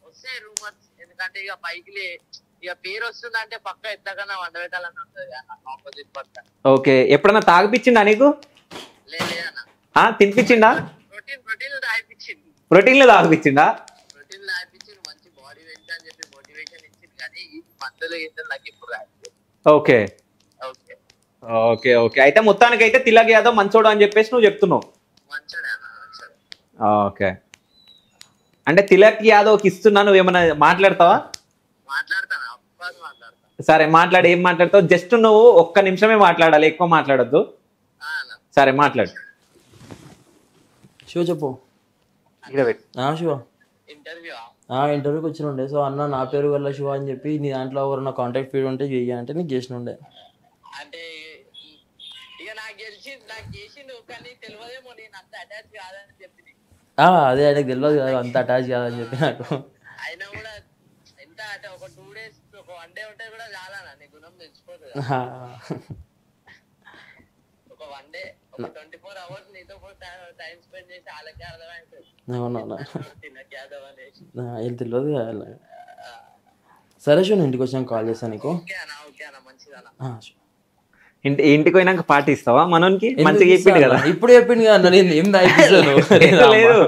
వస్తాయి రూమర్స్, ఎందుకంటే ఇక పైకి ఇక పేరు వస్తుంది అంటే పక్క ఎత్తకన్నా వండ పెట్టాలని ఉంటుంది ఆపోజిట్ పక్క. ఓకే, ఎప్పుడన్నా తాగిపించిండా నీకు? లేదన్న. తినిపించిండా? ప్రోటీన్లు తాగిపించిండు. ప్రోటీన్లు తాగిపించిండు, మంచి బాడీ వెయిట్ అని చెప్పి మోటివేషన్ ఇచ్చింది. కానీ ఈ మందులు ఇద్దరు నాకు ఇప్పుడు ఓకే ఓకే ఓకే ఓకే అయితే మొత్తానికి అయితే తిలక్ యాదవ్ మంచోడు అని చెప్పేసి నువ్వు చెప్తున్నావు. మంచోడే. ఓకే, అంటే తిలక్ యాదవ్కి ఇస్తున్నా, నువ్వు ఏమన్నా మాట్లాడతావా? మాట్లాడతాను. సరే మాట్లాడు, ఏం మాట్లాడతావు? జస్ట్ నువ్వు 1 నిమిషమే మాట్లాడాలి, ఎక్కువ మాట్లాడద్దు. సరే మాట్లాడు. శివ చెప్పు. శివ ఇంటర్వ్యూకి వచ్చిన ఉండే. సో అన్న నా పేరు వల్ల శివ అని చెప్పి నీ దాంట్లో ఎవరన్నా కాంటాక్ట్ పేరు ఉంటే చెయ్యి అంటే నీకు చేసిన ఉండే. అంటే ఇక నాకు చేసిండు కానీ తెలియదేమో నేను అంత అటాచ్ కాదని చెప్పి. అదే ఆయనకు తెలియదు కదా అంత అటాచ్ కాదని చెప్పి నాకు. అయినా కూడా ఎంత అంటే ఒక 2 days ఒక 1 day ఉంటే కూడా చాలా నీ గుణం తెచ్చిపోతుంది. ఒక 1 day ఒక 24 hours నీతో టైం స్పెండ్ చేసి వాళ్ళకి అర్థమైంది. అవునవునా, ఏం తెలియదు. సరే శివ, ఇంటికి వచ్చాక కాల్ చేస్తాను నీకు. ఇంటికి పోయినాక పార్టీ ఇస్తావా మనోనికి? మంచిగా చెప్పిండు కదా, ఇప్పుడు చెప్పిండు కదా, నేను ఏం తాగిపిస్తాను. లేదు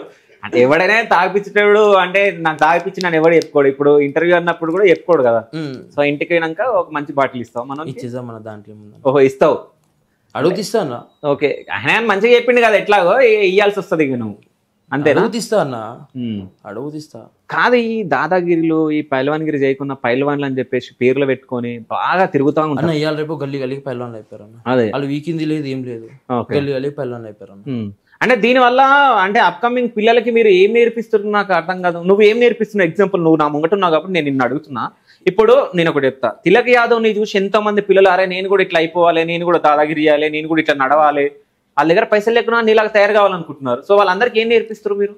అంటే ఎవడైనా తాగిపించేటప్పుడు అంటే నాకు తాగిపించి నన్ను ఎవడు చెప్పుకోడు. ఇప్పుడు ఇంటర్వ్యూ అన్నప్పుడు కూడా చెప్పుకోడు కదా. సో ఇంటికి పోయినాక ఒక మంచి బాటిల్ ఇస్తావు మనం? ఇచ్చేద్దాం మన దాంట్లో. ఓహో, ఇస్తావు? అడుగుతిస్తాను. ఓకే, ఆయన మంచిగా చెప్పిండు కదా, ఎట్లాగో ఇయ్యాల్సి వస్తుంది ఇక నువ్వు, అంతేనా? అడుగుతిస్తా అన్న, అడుగుతిస్తా. కాదు, ఈ దాదాగిరిలో ఈ పైల్వాన్గిరి చేయకున్న పైల్వాన్లు అని చెప్పేసి పేర్లు పెట్టుకొని బాగా తిరుగుతా ఉంటాను. ఇవాళ రేపు గల్లికి పైల్వాన్లు అయిపోయారు అన్న. అదే వాళ్ళు వీకింది లేదు ఏం లేదు, గల్లికి పైల్వాన్లు అయిపోయారు అన్న. అంటే దీనివల్ల అంటే అప్కమింగ్ పిల్లలకి మీరు ఏం నేర్పిస్తున్నారు నాకు అర్థం కాదు. నువ్వు ఏం నేర్పిస్తున్నావు? ఎగ్జాంపుల్ నువ్వు నా ముంగట ఉన్నావు కాబట్టి నేను నిన్ను అడుగుతున్నా. ఇప్పుడు నేను ఒకటి చెప్తా, తిలక్ యాదవ్ని చూసి ఎంతో మంది పిల్లలు అరే నేను కూడా ఇట్లా అయిపోవాలి, నేను కూడా దాదాగిరి చేయాలి, నేను కూడా ఇట్లా నడవాలి, వాళ్ళ దగ్గర పైసలు లేకున్నా నీలాగా తయారు కావాలనుకుంటున్నారు. సో వాళ్ళందరికీ ఏం నేర్పిస్తారు మీరు?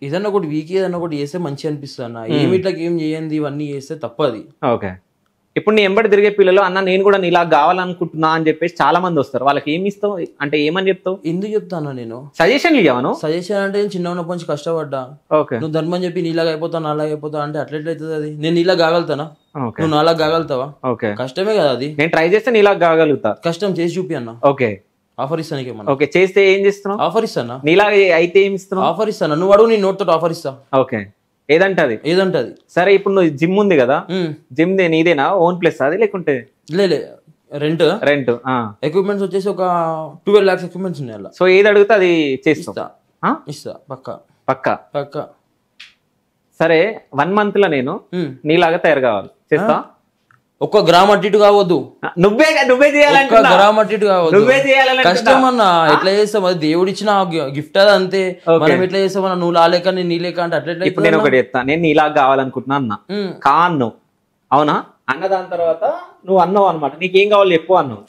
ఏదన్నా ఒకటి వీక్ ఏదన్నా ఒకటి చేస్తే మంచిగా అనిపిస్తుంది అన్న. ఏమి ఇట్లా ఏం చేయండి, ఇవన్నీ చేస్తే తప్పది. ఓకే, ఇప్పుడు నీ ఎంబడి తిరిగే పిల్లలు అన్న నేను కూడా నీలా కావాలనుకుంటున్నా అని చెప్పేసి చాలా మంది వస్తారు. వాళ్ళకి ఏమి ఇస్తావు అంటే ఏమని చెప్తావు? ఎందుకు చెప్తాను నేను? సజెషన్లు ఇవ్వను. సజెషన్ అంటే నేను చిన్న ఉన్నప్పటి నుంచి కష్టపడ్డా. ఓకే, నువ్వు ధర్మం చెప్పి నీలాగా అయిపోతావు నాలాగా అయిపోతావు అంటే అట్లెట్లయితుంది? అది నేను నీలా కాగలుగుతానా? నువ్వు నాలాగా కాగలుగుతావా? ఓకే, కష్టమే కదా అది. నేను ట్రై చేస్తే నీలా కాగలుగుతా. కష్టం చేసి చూపి అన్న. ఓకే, ఆఫర్ ఇస్తాను. ఓకే, చేస్తే ఏం చేస్తున్నావు? ఆఫర్ ఇస్తానా? నీలాగా అయితే ఏమి ఇస్తున్నావు? ఆఫర్ ఇస్తాను. నువ్వు అడుగు, నీ నోట్తో ఆఫర్ ఇస్తా. ఓకే, ఏదంటది? సరే ఇప్పుడు నువ్వు జిమ్ ఉంది కదా, జిమ్ నీదేనా ఓన్ ప్లేస్ అది లేకుంటే? లే రెంట్ ఎక్విప్మెంట్స్ వచ్చేసి ఒక 12 lakhs ఎక్విప్మెంట్స్ ఉన్నాయి అలా. సో ఏది అడిగితే అది చేస్తా. ఇస్తా పక్కా. సరే 1 month లో నేను నీలాగా తయారు కావాలి, చేస్తా? 1 gram అటు ఇటు కావద్దు. నువ్వే చేయాలంటే 1 gram అటు ఇటు కావద్దు. నువ్వే చేయాలని కష్టం అన్న. ఎట్లా చేస్తాం? అది దేవుడు ఇచ్చిన గిఫ్ట్ అది అంతే. మనం ఎట్లా చేస్తాం? నువ్వు లాలేక నేను నీలేక అంటే అట్లా. ఇప్పుడు నేను ఒకటి చెప్తా, నేను నీలాగా కావాలనుకుంటున్నా అన్న కాను, అవునా? అన్న దాని తర్వాత నువ్వు అన్నావు అనమాట, నీకేం కావాలి చెప్పు అన్నావు.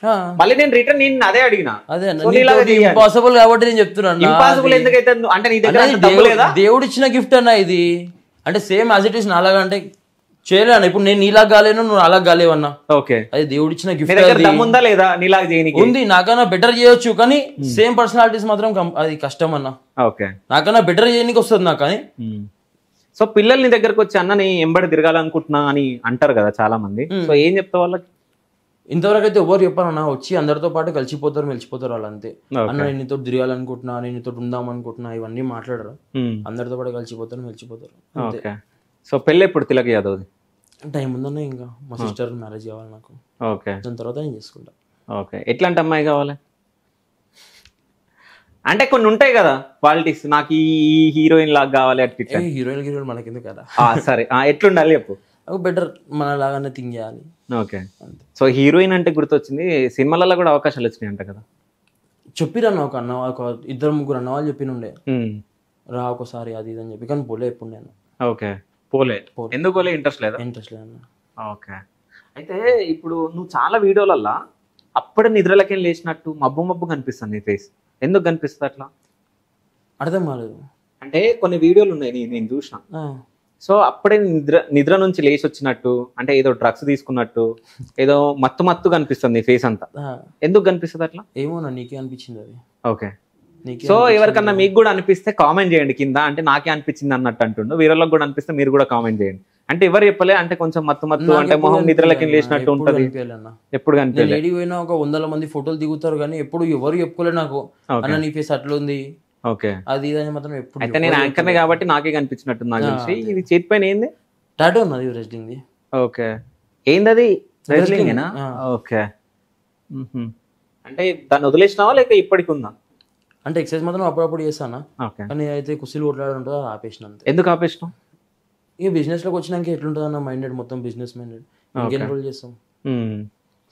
మళ్ళీ నేను రిటర్న్ నేను అదే అడిగినా. ఇంపాసిబుల్ కాబట్టి నేను చెప్తున్నాను. ఇంపాసిబుల్ ఎందుకైతే అంటే నీ దగ్గర దేవుడు ఇచ్చిన గిఫ్ట్ అన్న ఇది. అంటే సేమ్ యాజ్ ఇట్ ఈస్ నాలాగా అంటే చేయలేను. ఇప్పుడు నేను నీలా కాలేను, నువ్వు అలా కాలేవన్నా. ఓకే, అది దేవుడు ఇచ్చిన గిఫ్ట్. ఉందా లేదా నీలాగా చేయడానికి? ఉంది, నాకన్నా బెటర్ చేయొచ్చు కానీ సేమ్ పర్సనాలిటీస్ మాత్రం అది కష్టం అన్న. ఓకే, నాకన్నా బెటర్ చేయడానికి వస్తుంది నాకు. కానీ సో పిల్లల్ని దగ్గరకు వచ్చి అన్నని ఎంబడి తిరగాలనుకుంటున్నా అని అంటారు కదా చాలా మంది. సో ఏం చెప్తా వాళ్ళకి? ఇంతవరకు అయితే ఎవరు చెప్పారన్నా, వచ్చి అందరితో పాటు కలిసిపోతారు మెలిచిపోతారు వాళ్ళు అంతే. అన్న నేను నీతో తిరగాలనుకుంటున్నా, నేను నీతో ఉందాం అనుకుంటున్నా, ఇవన్నీ మాట్లాడరు. అందరితో పాటు కలిసిపోతారు మెలిచిపోతారు. సో పెళ్ళి ఎప్పుడు తిలక్ యాదవ్ది? టైం ఉందన్నా, ఇంకా మా సిస్టర్ మ్యారేజ్ కావాలి నాకు. ఓకే, దాని తర్వాత నేను చేసుకుంటా. ఓకే, ఎట్లాంటి అమ్మాయి కావాలి? అంటే కొన్ని ఉంటాయి కదా క్వాలిటీస్, నాకు ఈ హీరోయిన్ లాగా కావాలి అట్లా. హీరోయిన్ మనకి ఎందుకు కదా. సరే, ఎట్లుండాలి చెప్పు. బెటర్ మన లాగానే థింక్ చేయాలి. ఓకే, సో హీరోయిన్ అంటే గుర్తొచ్చింది, సినిమాలలో కూడా అవకాశాలు వచ్చినాయి అంట కదా? చెప్పిరన్న ఒక అన్న, ఒక 2-3 అన్న వాళ్ళు చెప్పినుండే రా ఒకసారి అది ఇది అని చెప్పి, కానీ పోలే ఎప్పుడు నేను. ఓకే, పోలే. ఎందుకు పోలే? ఇంట్రెస్ట్ లేదా? ఇంట్రెస్ట్ లేదన్న. ఓకే, అయితే ఇప్పుడు నువ్వు చాలా వీడియోలల్లో అప్పుడే నిద్రలకి లేచినట్టు మబ్బు మబ్బు కనిపిస్తుంది నీ ఫేస్. ఎందుకు కనిపిస్తుంది అట్లా? అర్థం కాలేదు. అంటే కొన్ని వీడియోలు ఉన్నాయి నేను చూసిన. సో అప్పుడే నిద్ర నుంచి లేచి వచ్చినట్టు, అంటే ఏదో డ్రగ్స్ తీసుకున్నట్టు, ఏదో మత్తు కనిపిస్తుంది ఫేస్ అంతా. ఎందుకు కనిపిస్తుంది అట్లా? ఏమో నీకే అనిపించింది అది. ఓకే, సో ఎవరికన్నా మీకు కూడా అనిపిస్తే కామెంట్ చేయండి కింద. అంటే నాకే అనిపించింది అన్నట్టు అంటుండు, వీళ్ళకి కూడా అనిపిస్తే మీరు కూడా కామెంట్ చేయండి. అంటే ఎవరు చెప్పలే, అంటే కొంచెం మత్తు అంటే మొహం నిద్రలకి లేచినట్టు ఉంటది. ఎప్పుడు కనిపించలేదు. ఒక 100 మంది ఫోటోలు దిగుతారు కానీ ఎప్పుడు ఎవరు చెప్పుకోలేదు నాకు అన్న నీ ఫేస్ అట్లా ఉంది. ఓకే, అది ఇది మాత్రం ఎప్పుడు. అయితే నేను యాంకర్నే కాబట్టి నాకే కనిపించినట్టు నాకు తెలిసి. ఇది చేతి పైన ఏంది? టాటూ ఉన్నది రెజ్లింగ్. ఓకే, ఏంది అది? రెజ్లింగేనా? ఓకే, అంటే దాన్ని వదిలేసినావా లేక ఇప్పటికి ఉందా? అంటే ఎక్సర్సైజ్ మాత్రం అప్పుడప్పుడు చేస్తానా, కానీ అయితే కుస్తీలు కొట్లాడు ఉంటుందో అది ఆపేసిన. అంతే. ఎందుకు ఆపేసినాం? ఇక బిజినెస్ లోకి వచ్చినాక ఎట్లుంటుంది అన్న మైండెడ్, మొత్తం బిజినెస్ మైండెడ్. ఇంకేం రోజులు చేస్తాం,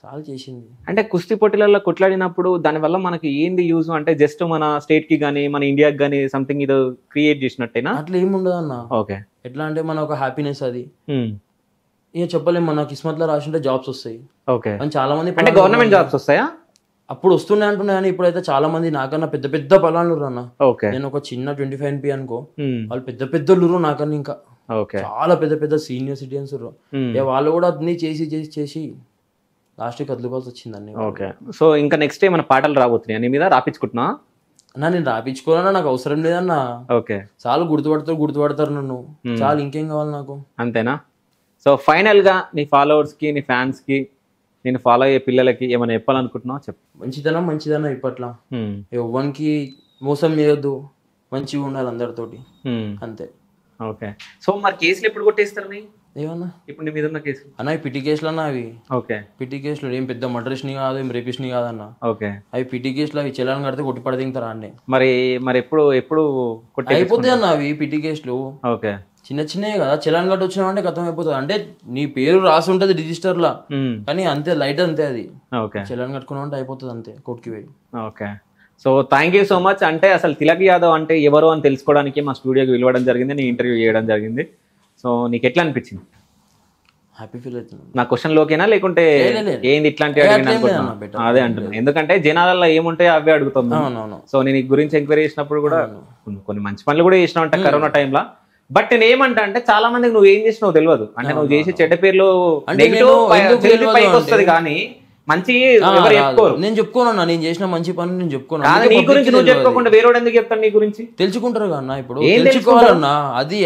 చాలా చేసింది. అంటే కుస్తీ పోటీలలో కొట్లాడినప్పుడు దానివల్ల మనకి ఏంది యూజ్? అంటే జస్ట్ మన స్టేట్ కి గానీ మన ఇండియాకి గానీ సంథింగ్ ఇది క్రియేట్ చేసినట్టేనా? అట్లా ఏమి ఉండదు అన్న. ఓకే, ఎట్లా అంటే మన ఒక హ్యాపీనెస్ అది. ఇక చెప్పలేము, మన కిస్మత్ లో రాసింటే జాబ్స్ వస్తాయి. ఓకే, అని చాలా మంది. అంటే గవర్నమెంట్ జాబ్స్ వస్తాయా? అప్పుడు వస్తున్నాయి అంటున్నాయి, కానీ ఇప్పుడైతే చాలా మంది నాకన్నా పెద్ద పెద్ద పలాలు అన్న. ఓకే, నేను ఒక చిన్న 25 NP అనుకో, వాళ్ళు పెద్ద పెద్దలు నాకన్నా, ఇంకా చాలా పెద్ద పెద్ద సీనియర్ సిటిజన్స్. వాళ్ళు కూడా అన్ని చేసి చేసి చేసి లాస్ట్ కదులుకోవాల్సి వచ్చిందండి. ఓకే, సో ఇంకా నెక్స్ట్ ఏమైనా పాటలు రాబోతున్నాయి నీ మీద? రాపించుకుంటున్నా అన్నా? నేను రాపించుకోవాలన్నా, నాకు అవసరం లేదన్నా. ఓకే, చాలా గుర్తుపడతారు నన్ను, చాలా. ఇంకేం కావాలి నాకు? అంతేనా? సో ఫైనల్ గా నీ ఫాలోవర్స్ కి, నీ ఫ్యాన్స్ కి, నేను ఫాలో అయ్యే పిల్లలకి ఏమైనా చెప్పాలనుకుంటున్నావు? చెప్పు. మంచిదన్నా ఇప్పట్లో ఎవ్వరికి మోసం చేయొద్దు, మంచిగా ఉండాలి అందరితోటి, అంతే. ఓకే, సో మరి కేసులు ఎప్పుడు కొట్టేస్తారు నీ? ఏమన్నా ఇప్పుడు నీ మీద ఉన్న కేసులు? అన్న పిటి కేసులు అన్న అవి. ఓకే, పిటి కేసులు ఏం పెద్ద మర్డర్స్ని కాదు, ఏం రేపిస్ట్ని కాదన్న. ఓకే, అవి పిటి కేసులు, అవి చెల్లని కడితే కొట్టి పడదింటారా అన్నీ. మరి ఎప్పుడు అయిపోతాయి అన్న అవి పిటి కేసులు? ఓకే, చిన్నవి కదా, చలాన్ కట్టి వచ్చినామంటే ఖతం అయిపోతుంది. అంటే నీ పేరు రాసి ఉంటది రిజిస్టర్ లా, కానీ అంతే లైట్ అంతే అది. చలాన్ కట్టుకున్నావు అంటే అయిపోతుంది అంతే, కోర్టుకి పోయి. Okay, so thank you so much. అంటే అసలు తిలక్ యాదవ్ అంటే ఎవరు అని తెలుసుకోవడానికి మా స్టూడియోకి పిలవడం జరిగింది, నేను ఇంటర్వ్యూ చేయడం జరిగింది. సో నీకు ఎట్లా అనిపించింది? హ్యాపీ ఫీల్ అవుతుంది. నా క్వశ్చన్ లోకేనా లేకుంటే ఏంది ఇట్లాంటివి అడిగిన? అదే అంటున్నాను, ఎందుకంటే జనాలలో ఏముంటాయో అవే అడుగుతాను. సో నేను ఈ గురించి ఎంక్వైరీ చేసినప్పుడు కూడా కొన్ని మంచి పనులు కూడా చేసినావు అంటే కరోనా టైంలో. బట్ నేను ఏమంటా అంటే చాలా మందికి నువ్వు ఏం చేసినావు తెలియదు. అంటే నువ్వు చేసే చెడ్డ పేర్లు పైకి వస్తుంది కానీ మంచి ఎవరు చెప్పుకోరు. నేను చెప్పుకోనన్నా, నేను చేసిన మంచి పని నేను చెప్పుకోను. నీ గురించి నువ్వు చెప్పుకోకుండా వేరేవాడు ఎందుకు చెప్తాను నీ గురించి? తెలుసుకుంటారు కన్నా, ఇప్పుడు తెలుసుకోవాలన్నా,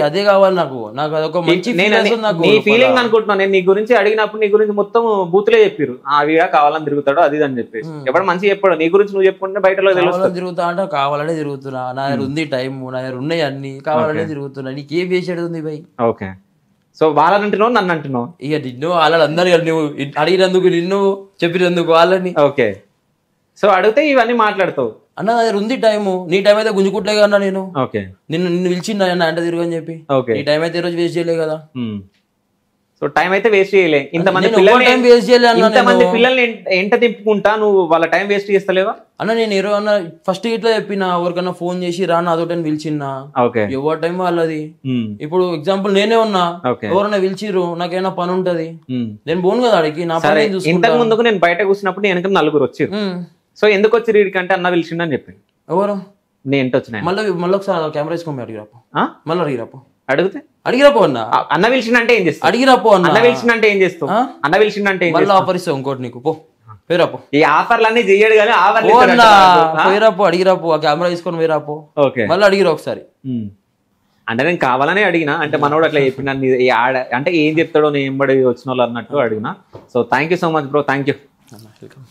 అదే కావాలి నాకు. అదొక మంచి నీ ఫీలింగ్ అనుకుంటున్నాను. నేను నీ గురించి అడిగినప్పుడు నీ గురించి మొత్తం బూతులే చెప్పారు, ఆ వీడా కావాలని తిరుగుతాడు అది అని చెప్పేసి. ఎవరు మంచి చెప్పాడు నీ గురించి నువ్వు చెప్పుకుంటే బయటలో తిరుగుతా అంటే కావాలనే తిరుగుతున్నా. నా దగ్గర ఉంది టైం, నా దగ్గర ఉన్నాయి అన్ని, కావాలనే తిరుగుతున్నా. నీకేం చేసేది ఉంది భయ్? ఓకే, సో వాళ్ళని అంటున్నావు నన్ను అంటున్నావు? ఇక నిన్ను వాళ్ళందరూ నువ్వు అడిగినందుకు, నిన్ను చెప్పినందుకు వాళ్ళని. ఓకే, సో అడిగితే ఇవన్నీ మాట్లాడతావు అన్న. నా దగ్గర ఉంది టైము, నీ టైం అయితే గుంజుకుంటలే కన్నా నేను. ఓకే, నిన్ను పిలిచిందా అంటే తిరుగు అని చెప్పి. నీ టైం అయితే ఈ రోజు వేస్ట్ చేయలే కదా. సో టైం అయితే వేస్ట్ చేయలే. ఇంతమంది పిల్లల్ని ఎంట తిప్పుకుంటా నువ్వు వాళ్ళ టైం వేస్ట్ చేస్తలేవా అన్న? నేను ఏమన్నా ఫస్ట్ ఇట్లా చెప్పిన, ఎవరికన్నా ఫోన్ చేసి రా నాతోటని పిలిచిన్నా, ఎవరి టైం వాళ్ళది. ఇప్పుడు ఎగ్జాంపుల్ నేనే ఉన్నా, ఎవరైనా పిలిచిరు, నాకేమైనా పని ఉంటది, నేను పోను కదా అడిగి. నా పని ఇంతకు ముందుకు నేను బయట కూర్చున్నప్పుడు వెనక 4 వచ్చారు. సో ఎందుకు వచ్చి వీడికంటే అన్న పిలిచిండు అని చెప్పి. ఎవరు? నేను ఎంట వచ్చిన మళ్ళీ ఒకసారి కెమెరా వేసుకోమి అడిగిరాపో, మళ్ళీ అడిగిరాపో. అడిగిరాపో అన్న. అన్న పిలిచిందంటే ఏం చేస్తావు? అడిగిరాపో అన్న. అన్న పిలిచిందంటే ఏం చేస్తావు? అన్న పిలిచిందంటే మళ్ళీ ఆఫర్ ఇస్తావు ఇంకోటి నీకు. పో పోయిరాపో. ఈ ఆఫర్లు అన్ని చెయ్యడు కానీ పోయిరాపో, అడిగిరాపో, ఆ కెమెరా తీసుకొని పోయిరాపో. మళ్ళీ అడిగిరా ఒకసారి. అంటే నేను కావాలనే అడిగినా, అంటే మనోడు అట్లా చెప్పిన అంటే ఏం చెప్తాడో నేను ఎంబడి వచ్చిన వాళ్ళు అన్నట్టు అడిగినా. So thank you so much bro, thank you. Welcome.